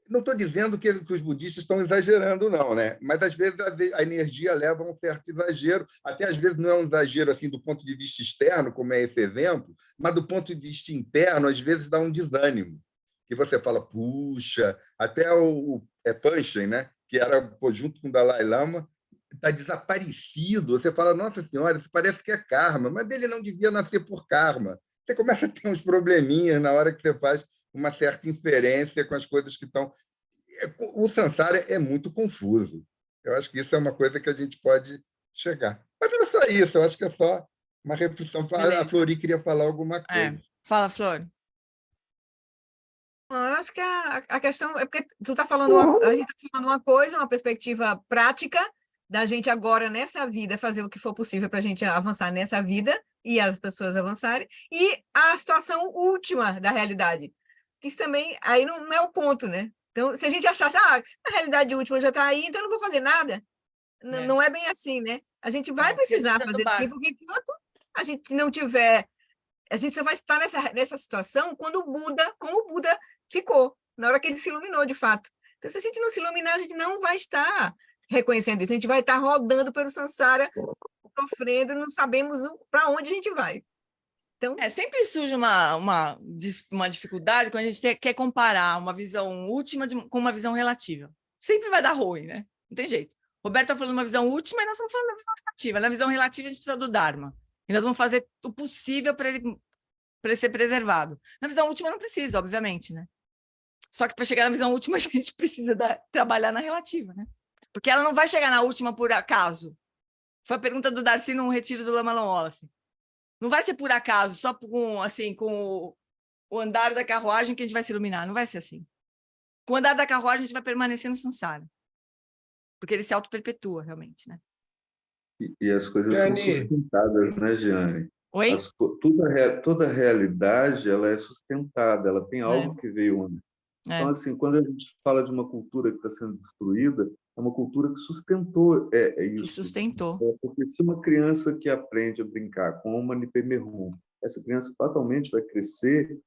S4: não estou dizendo que os budistas estão exagerando, não, né? Mas, às vezes, a energia leva a um certo exagero. Até, às vezes, não é um exagero assim, do ponto de vista externo, como é esse exemplo, mas, do ponto de vista interno, às vezes, dá um desânimo. Que você fala, puxa, até o Panchen, né? Que era junto com o Dalai Lama, está desaparecido. Você fala, nossa senhora, isso parece que é karma, mas ele não devia nascer por karma. Você começa a ter uns probleminhas na hora que você faz uma certa inferência com as coisas que estão... O Sansara é muito confuso. Eu acho que isso é uma coisa que a gente pode chegar. Mas não é só isso, eu acho que é só uma reflexão. A Flori queria falar alguma coisa.
S1: Fala, Flor.
S7: Eu acho que a questão é porque tu está falando, a gente está falando uma coisa, uma perspectiva prática da gente agora nessa vida fazer o que for possível para a gente avançar nessa vida e as pessoas avançarem, e a situação última da realidade. Isso também, aí não é o ponto, né? Então, se a gente achasse, a realidade última já está aí, então eu não vou fazer nada. Não é bem assim, né? A gente vai precisar fazer sim, porque enquanto a gente não tiver... A gente só vai estar nessa situação quando como o Buda ficou, na hora que ele se iluminou, de fato. Então, se a gente não se iluminar, a gente não vai estar reconhecendo isso. A gente vai estar rodando pelo Sansara, sofrendo, não sabemos para onde a gente vai. Então...
S1: sempre surge uma dificuldade quando a gente quer comparar uma visão última com uma visão relativa. Sempre vai dar ruim, né? Não tem jeito. O Roberto está falando uma visão última e nós estamos falando da visão relativa. Na visão relativa, a gente precisa do Dharma. E nós vamos fazer o possível para ele ser preservado. Na visão última, não precisa, obviamente, né? Só que para chegar na visão última, a gente precisa trabalhar na relativa, né? Porque ela não vai chegar na última por acaso. Foi a pergunta do Darcy no retiro do Lama Wallace. Não vai ser por acaso, só com o andar da carruagem que a gente vai se iluminar. Não vai ser assim. Com o andar da carruagem, a gente vai permanecer no samsara. Porque ele se auto-perpetua, realmente, né?
S3: E as coisas são
S6: Jeane,
S3: sustentadas, né, Jeane?
S1: Oi?
S3: Toda a realidade ela é sustentada, ela tem algo que veio antes. Então,
S1: É.
S3: assim, quando a gente fala de uma cultura que está sendo destruída, é uma cultura que sustentou
S1: Que
S3: isso.
S1: sustentou.
S3: Porque se uma criança que aprende a brincar com uma Nipemerum, essa criança fatalmente vai crescer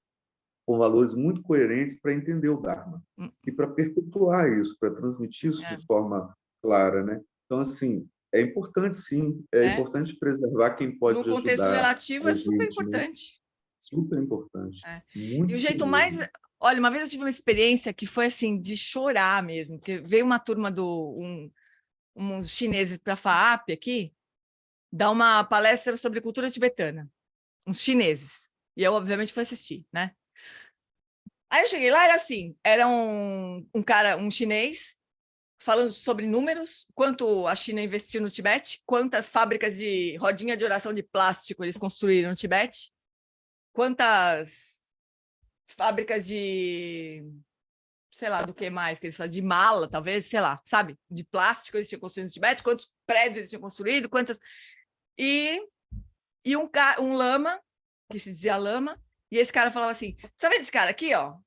S3: com valores muito coerentes para entender o Dharma e para perpetuar isso, para transmitir isso de forma clara, né? Então, assim, é importante, sim, é importante preservar quem pode
S1: No contexto
S3: ajudar
S1: relativo,
S3: a
S1: é super
S3: gente, né?
S1: importante.
S3: Super importante.
S1: É.
S3: Muito
S1: E o jeito
S3: mesmo.
S1: mais... Olha, uma vez eu tive uma experiência que foi, assim, de chorar mesmo, porque veio uma turma uns chineses para a FAAP aqui, dar uma palestra sobre cultura tibetana. Uns chineses. E eu, obviamente, fui assistir, né? Aí eu cheguei lá, era assim, era um cara, um chinês, falando sobre números, quanto a China investiu no Tibete, quantas fábricas de rodinha de oração de plástico eles construíram no Tibete, quantas fábricas de, sei lá, do que mais que eles fazem, de mala, talvez, sei lá, sabe? De plástico eles tinham construído no Tibete, quantos prédios eles tinham construído, quantas... E um lama, que se dizia lama, e esse cara falava assim, tá vendo esse cara aqui, ó?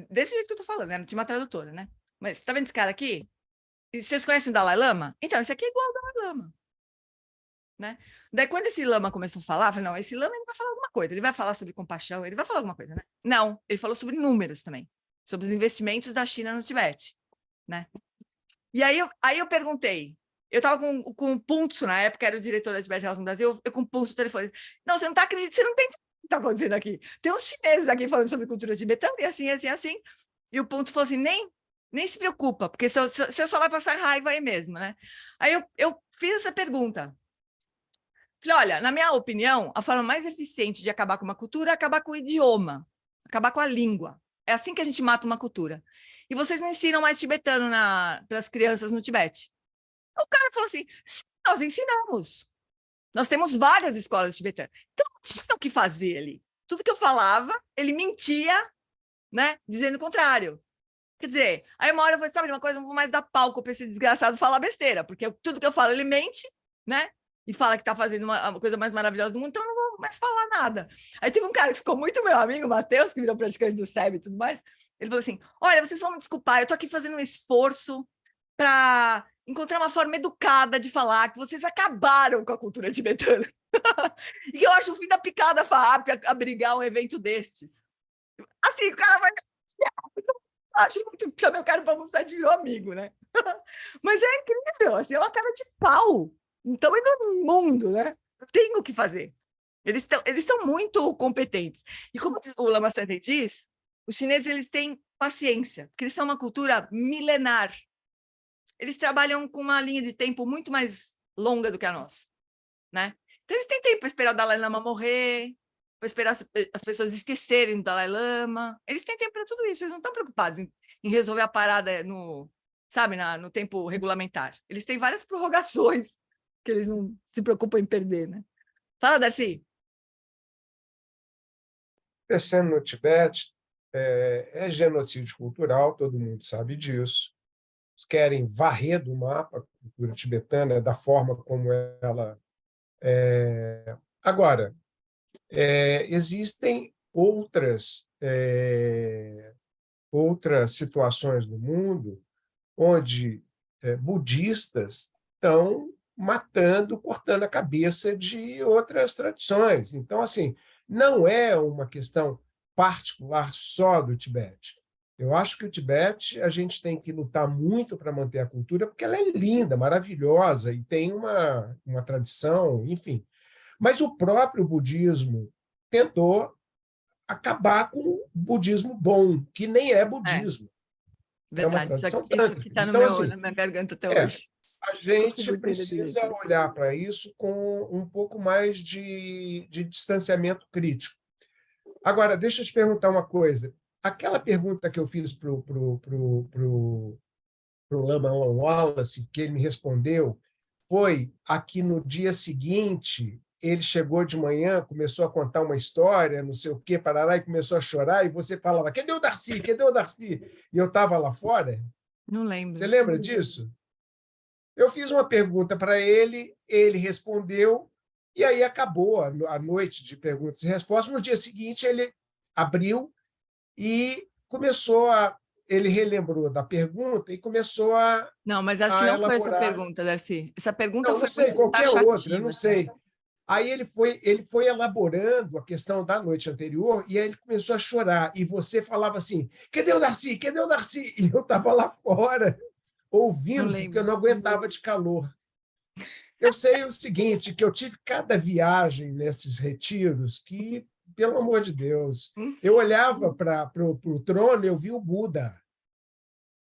S1: Desse jeito que eu tô falando, né? Não tinha uma tradutora, né? Mas tá vendo esse cara aqui? E vocês conhecem o Dalai Lama? Então, esse aqui é igual ao Dalai Lama. Né? Daí, quando esse lama começou a falar, eu falei, não, esse lama ele vai falar alguma coisa, ele vai falar sobre compaixão, ele vai falar alguma coisa, né? Não, ele falou sobre números também, sobre os investimentos da China no Tibete, né? E aí eu perguntei, eu estava com o Punso, na época era o diretor da Tibete House no Brasil, eu com o Punso no telefone, não, você não tá acreditando, você não tem o que está acontecendo aqui. Tem uns chineses aqui falando sobre cultura tibetana, e assim, assim, assim, e o Punso falou assim, nem se preocupa, porque você só vai passar raiva aí mesmo, né? Aí eu fiz essa pergunta. Falei, olha, na minha opinião, a forma mais eficiente de acabar com uma cultura é acabar com o idioma, acabar com a língua. É assim que a gente mata uma cultura. E vocês não ensinam mais tibetano para as crianças no Tibete. O cara falou assim, sim, nós ensinamos. Nós temos várias escolas tibetanas. Então, não tinha o que fazer ali. Tudo que eu falava, ele mentia, né, dizendo o contrário. Quer dizer, aí uma hora eu falei, sabe de uma coisa, eu não vou mais dar palco para esse desgraçado falar besteira, porque tudo que eu falo, ele mente, né? E fala que está fazendo uma coisa mais maravilhosa do mundo, então eu não vou mais falar nada. Aí teve um cara que ficou muito meu amigo, o Matheus, que virou praticante do SEB e tudo mais, ele falou assim, olha, vocês vão me desculpar, eu estou aqui fazendo um esforço para encontrar uma forma educada de falar que vocês acabaram com a cultura tibetana. E que eu acho o fim da picada FAAP abrigar um evento destes. Assim, o cara vai... Acho muito que chamei o cara para almoçar de meu amigo, né? Mas é incrível, assim, é uma cara de pau. Então, é no mundo, né? Tem o que fazer. Eles são muito competentes. E como o Lama Santen diz, os chineses eles têm paciência, porque eles são uma cultura milenar. Eles trabalham com uma linha de tempo muito mais longa do que a nossa, né? Então, eles têm tempo para esperar o Dalai Lama morrer, para esperar as pessoas esquecerem do Dalai Lama. Eles têm tempo para tudo isso, eles não estão preocupados em resolver a parada no tempo regulamentar. Eles têm várias prorrogações que eles não se preocupam em perder, né? Fala, Darcy.
S5: Pensando no Tibete, é genocídio cultural, todo mundo sabe disso. Eles querem varrer do mapa a cultura tibetana da forma como ela é. Agora, existem outras situações no mundo onde budistas estão matando, cortando a cabeça de outras tradições. Então, assim, não é uma questão particular só do Tibete. Eu acho que o Tibete a gente tem que lutar muito para manter a cultura, porque ela é linda, maravilhosa e tem uma tradição, enfim. Mas o próprio budismo tentou acabar com o budismo bom, que nem é budismo. É uma
S1: Verdade,
S5: tradição
S1: isso aqui está
S5: então, assim,
S1: na minha garganta até hoje.
S5: A gente precisa olhar para isso com um pouco mais de distanciamento crítico. Agora, deixa eu te perguntar uma coisa. Aquela pergunta que eu fiz para o Lama Alan Wallace, que ele me respondeu, foi aqui no dia seguinte ele chegou de manhã, começou a contar uma história, não sei o quê, parará, e começou a chorar, e você falava, cadê o Darcy? Cadê o Darcy? E eu estava lá fora.
S1: Não lembro.
S5: Você lembra disso? Eu fiz uma pergunta para ele, ele respondeu, e aí acabou a noite de perguntas e respostas. No dia seguinte, ele abriu e começou a... Ele relembrou da pergunta e começou a...
S1: Não, mas acho que não foi essa
S5: elaborar.
S1: pergunta, Darcy. Essa pergunta
S5: Não,
S1: foi
S5: não sei,
S1: muito
S5: qualquer outra,
S1: taxativa,
S5: não
S1: assim.
S5: sei. Aí ele foi elaborando a questão da noite anterior e aí ele começou a chorar. E você falava assim, cadê o Darcy? Cadê o Darcy? E eu estava lá fora, ouvindo, porque eu não aguentava de calor. Eu sei o seguinte, que eu tive cada viagem nesses retiros que, pelo amor de Deus, eu olhava para o trono e eu vi o Buda.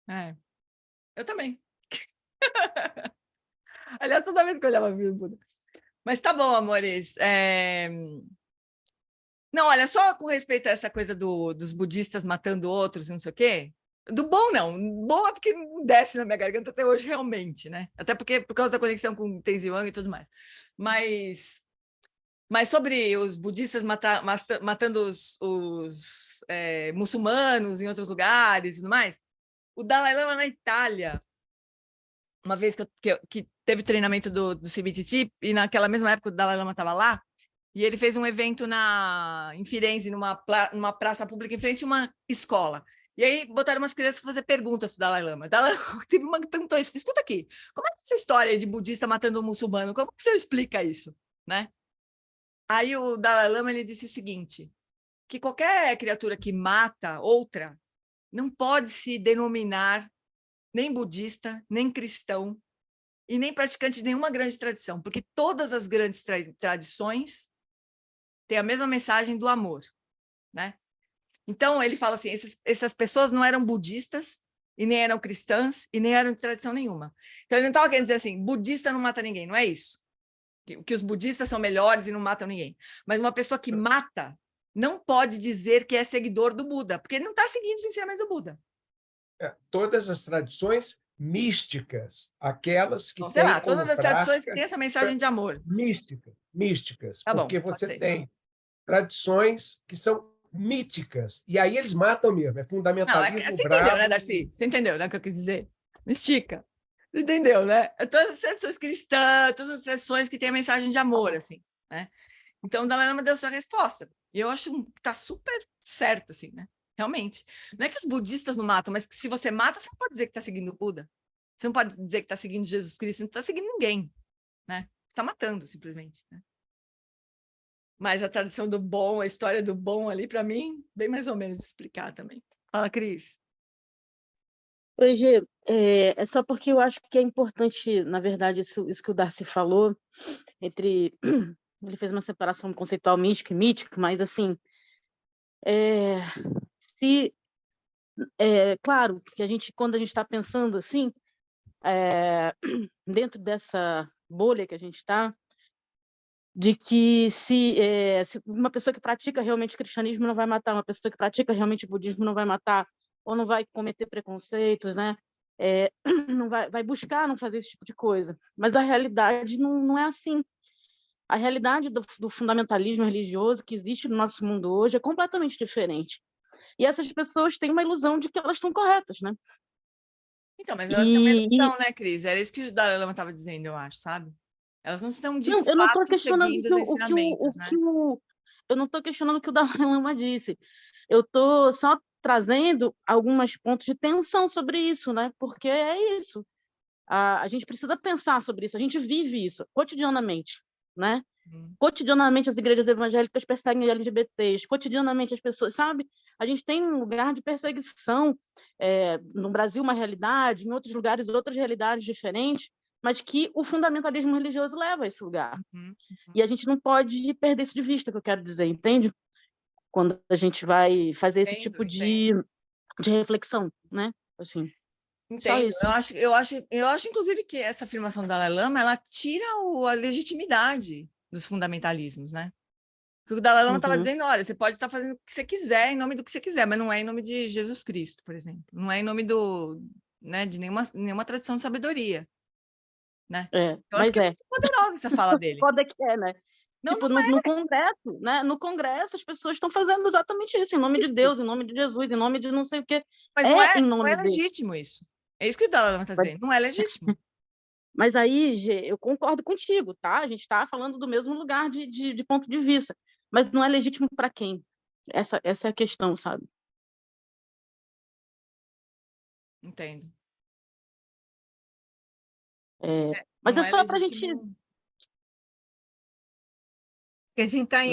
S1: É. Eu também. Aliás, toda vez que eu olhava, eu vi o Buda. Mas tá bom, amores. Não, olha, só com respeito a essa coisa dos budistas matando outros e não sei o quê. Do bom, não. Bom é porque não desce na minha garganta até hoje, realmente, né? Até porque por causa da conexão com o Tenzin Wang e tudo mais. Mas sobre os budistas matando os muçulmanos em outros lugares e tudo mais, o Dalai Lama na Itália, uma vez que teve treinamento do CBTT, e naquela mesma época o Dalai Lama estava lá, e ele fez um evento em Firenze, numa praça pública, em frente a uma escola. E aí botaram umas crianças para fazer perguntas para o Dalai Lama. Teve uma que perguntou isso, escuta aqui, como é que é essa história de budista matando um muçulmano? Como que você explica isso? Né? Aí o Dalai Lama ele disse o seguinte, que qualquer criatura que mata outra não pode se denominar nem budista, nem cristão, e nem praticante de nenhuma grande tradição, porque todas as grandes tradições têm a mesma mensagem do amor, né? Então, ele fala assim, essas pessoas não eram budistas, e nem eram cristãs, e nem eram de tradição nenhuma. Então, ele não estava querendo dizer assim, budista não mata ninguém, não é isso. Que os budistas são melhores e não matam ninguém. Mas uma pessoa que mata não pode dizer que é seguidor do Buda, porque ele não está seguindo os ensinamentos do Buda.
S5: Todas as tradições místicas, aquelas que
S1: Sei
S5: têm
S1: lá, todas
S5: como
S1: as tradições
S5: prática,
S1: que têm essa mensagem de amor.
S5: Místicas,
S1: Tá bom,
S5: porque
S1: pode
S5: você
S1: ser.
S5: tem tradições que são míticas, e aí eles matam mesmo, é
S1: Não,
S5: fundamentalismo
S1: você entendeu,
S5: bravo.
S1: né, Darcy? Você entendeu, né, o que eu quis dizer? Mística. Você entendeu, né? Todas as tradições cristãs, todas as tradições que têm a mensagem de amor, assim, né? Então, o Dalai Lama deu essa resposta. E eu acho que tá super certo, assim, né? Realmente. Não é que os budistas não matam, mas que se você mata, você não pode dizer que está seguindo o Buda. Você não pode dizer que está seguindo Jesus Cristo, você não está seguindo ninguém, né? Está matando, simplesmente, né? Mas a tradição do bom, a história do bom ali, para mim, bem mais ou menos explicar também. Fala, Cris.
S9: Oi, Gê, é só porque eu acho que é importante, na verdade, isso que o Darcy falou, ele fez uma separação conceitual místico e mítico, mas, assim, claro, que quando a gente está pensando, assim, dentro dessa bolha que a gente está, de que se uma pessoa que pratica realmente o cristianismo não vai matar, uma pessoa que pratica realmente o budismo não vai matar, ou não vai cometer preconceitos, né? Não vai buscar não fazer esse tipo de coisa. Mas a realidade não é assim. A realidade do fundamentalismo religioso que existe no nosso mundo hoje é completamente diferente. E essas pessoas têm uma ilusão de que elas estão corretas, né?
S1: Então, mas elas têm uma ilusão, né, Cris? Era isso que o Dalai Lama estava dizendo, eu acho, sabe? Elas não estão de
S9: eu não estou
S1: fato
S9: questionando
S1: seguindo os ensinamentos, né?
S9: Eu não estou questionando o que o Dalai Lama disse. Eu estou só trazendo alguns pontos de tensão sobre isso, né? Porque é isso. A gente precisa pensar sobre isso. A gente vive isso cotidianamente, né? Cotidianamente as igrejas evangélicas perseguem LGBTs. Cotidianamente as pessoas, sabe? A gente tem um lugar de perseguição. No Brasil, uma realidade. Em outros lugares, outras realidades diferentes. Mas que o fundamentalismo religioso leva a esse lugar. E a gente não pode perder isso de vista, que eu quero dizer, entende? Quando a gente vai fazer esse tipo de reflexão, né? Assim,
S1: entendo. Eu acho, inclusive, que essa afirmação do Dalai Lama, ela tira a legitimidade dos fundamentalismos, né? Porque o Dalai Lama estava dizendo, olha, você pode estar fazendo o que você quiser, em nome do que você quiser, mas não é em nome de Jesus Cristo, por exemplo. Não é em nome de nenhuma tradição de sabedoria. Né? Eu acho que é muito poderosa essa fala dele.
S9: Foda que né?
S1: Não,
S9: Tipo,
S1: não é.
S9: no Congresso, né? No Congresso, as pessoas estão fazendo exatamente isso, em nome de Deus, em nome de Jesus, em nome de não sei o quê.
S1: Mas
S9: Em
S1: não
S9: nome
S1: é
S9: dele.
S1: legítimo isso. É isso que o Dalai Lama está dizendo. Não é legítimo.
S9: Mas aí, Gê, eu concordo contigo, tá? A gente está falando do mesmo lugar de ponto de vista. Mas não é legítimo para quem? Essa é a questão, sabe?
S1: Entendo.
S9: Mas
S1: Não
S9: é
S1: é
S9: só para a gente.
S1: legítimo.
S7: Porque a gente está em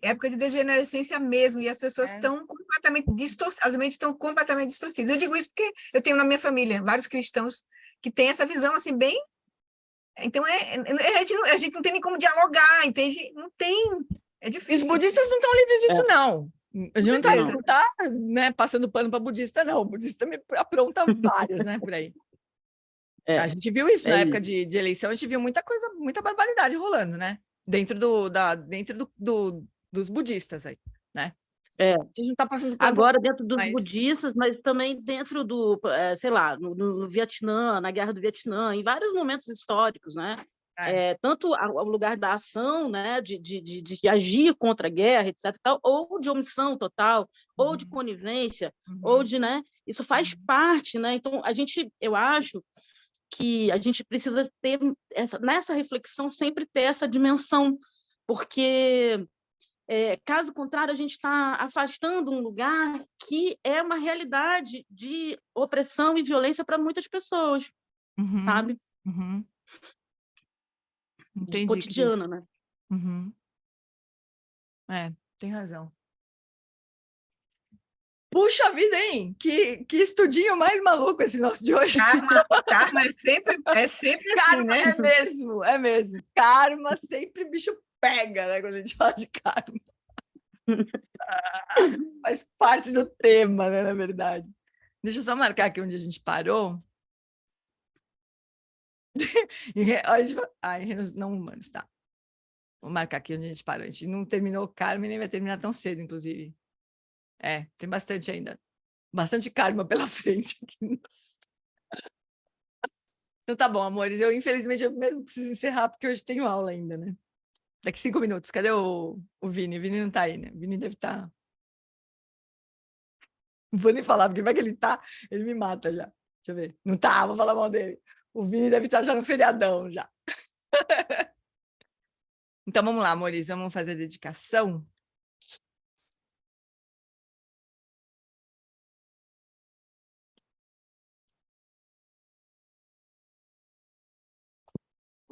S7: época de degenerescência mesmo, e as pessoas estão completamente distorcidas, as mentes estão completamente distorcidas. Eu digo isso porque eu tenho na minha família vários cristãos que têm essa visão assim, bem. Então, a gente não tem nem como dialogar, entende? Não tem. É
S1: E
S7: difícil.
S1: os budistas não estão livres disso, não. A gente
S7: certeza.
S1: não está né, passando pano para budista, não. O budista me apronta várias, né, por aí. A gente viu isso na época de eleição, a gente viu muita coisa, muita barbaridade rolando, né? Dentro dos budistas aí, né?
S9: A
S1: gente não está passando pano
S9: agora dentro dos budistas, mas também dentro do, sei lá, no Vietnã, na Guerra do Vietnã, em vários momentos históricos, né? Tanto o lugar da ação, né, de agir contra a guerra, etc., tal, ou de omissão total, ou de conivência, ou de, né? Isso faz parte, né? Então, eu acho que a gente precisa ter nessa reflexão sempre ter essa dimensão, porque caso contrário a gente está afastando um lugar que é uma realidade de opressão e violência para muitas pessoas, sabe?
S1: Entendi,
S9: cotidiana,
S1: Cris.
S9: né?
S1: Tem razão. Puxa vida, hein? Que estudinho mais maluco esse nosso de hoje.
S7: Karma é sempre assim,
S1: karma,
S7: né?
S1: É mesmo. Karma sempre bicho pega, né? Quando a gente fala de karma. Faz parte do tema, né? Na verdade. Deixa eu só marcar aqui onde a gente parou. Não humanos, tá. Vou marcar aqui onde a gente parou. A gente não terminou karma e nem vai terminar tão cedo, inclusive. Tem bastante ainda. Bastante karma pela frente aqui. Então tá bom, amores. Infelizmente, eu mesmo preciso encerrar, porque hoje tenho aula ainda, né? Daqui 5 minutos. Cadê o Vini? O Vini não tá aí, né? O Vini deve estar... Não vou nem falar, porque vai que ele tá, ele me mata já. Deixa eu ver. Não tá, vou falar mal dele. O Vini deve estar já no feriadão, já. Então, vamos lá, amores. Vamos fazer a dedicação.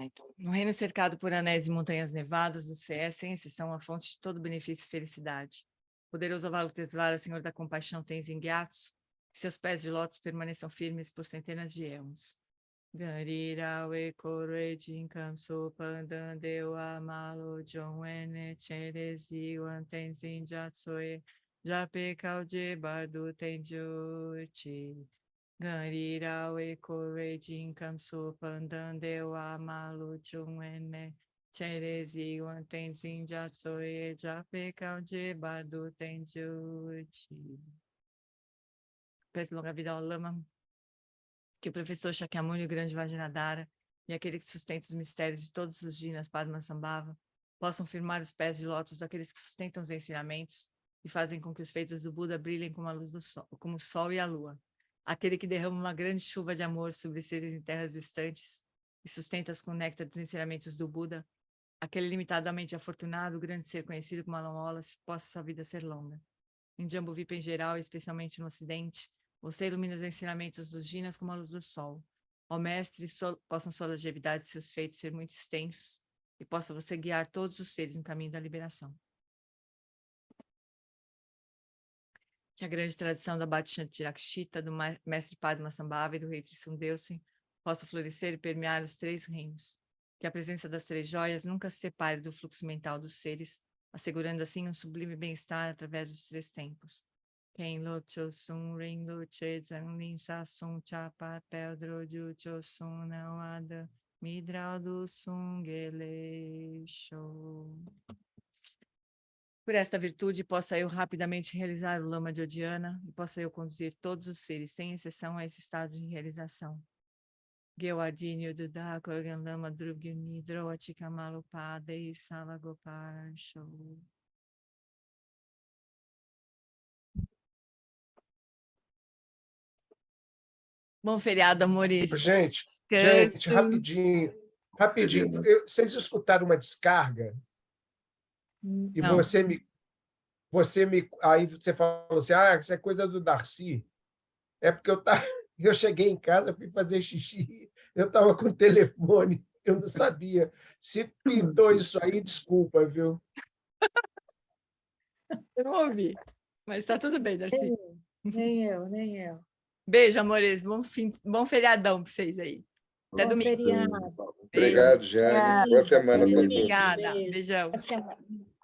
S1: Então, no reino cercado por anéis e montanhas nevadas, você é, sem exceção, a fonte de todo benefício e felicidade. Poderoso Avalokitesvara, Senhor da Compaixão, Tenzin Gyatso, que seus pés de lótus permaneçam firmes por centenas de éons. Garira we korwe jinkan so pandandeu amalo jonwene cherezi wan Tenzin Gyatsoe jape kaude bardo tenjuchi. Garira we korwe jinkan so pandandeu amalo jonwene cherezi wan Tenzin Gyatsoe jape kaude bardo tenjuchi. Peço longa vida ao Lama, que o professor Shakyamuni, o grande Vajradhara, e aquele que sustenta os mistérios de todos os dinas Padmasambhava, possam firmar os pés de lótus daqueles que sustentam os ensinamentos e fazem com que os feitos do Buda brilhem como a luz do sol, como o sol e a lua. Aquele que derrama uma grande chuva de amor sobre seres em terras distantes e sustenta-os com o néctar dos ensinamentos do Buda, aquele limitadamente afortunado, o grande ser conhecido como Alan Wallace, possa sua vida ser longa. Em Jambuvipa em geral, e especialmente no Ocidente, você ilumina os ensinamentos dos jinas como a luz do sol. Ó mestre, possam sua longevidade e seus feitos ser muito extensos e possa você guiar todos os seres no caminho da liberação. Que a grande tradição da Bhattacharya, do mestre Padmasambhava e do rei Trisundeusen possa florescer e permear os 3 reinos. Que a presença das 3 joias nunca se separe do fluxo mental dos seres, assegurando assim um sublime bem-estar através dos 3 tempos. Quem lo chosun ring lo che zang lin sa sun cha pa pel dro ju chosun não ada midral do sun gele show. Por esta virtude, possa eu rapidamente realizar o Lama de Odiana e possa eu conduzir todos os seres, sem exceção, a esse estado de realização. Gewadinho Duda, Korgandama Druguni, Droachikamalopada e Salagopar Show. Bom feriado, amores.
S5: Gente,
S1: Descanso.
S5: rapidinho. Vocês escutaram uma descarga? E
S1: Não.
S5: aí você falou assim, isso é coisa do Darcy. É porque eu cheguei em casa, fui fazer xixi, eu estava com o telefone, eu não sabia. Se pintou isso aí, desculpa, viu?
S1: Eu não ouvi, mas tá tudo bem, Darcy.
S2: Nem eu.
S1: Beijo, amores. Bom feriadão para vocês aí. Até domingo.
S4: Obrigado, Jane. Boa semana para todos.
S1: Obrigada. Beijão.
S8: Essa semana.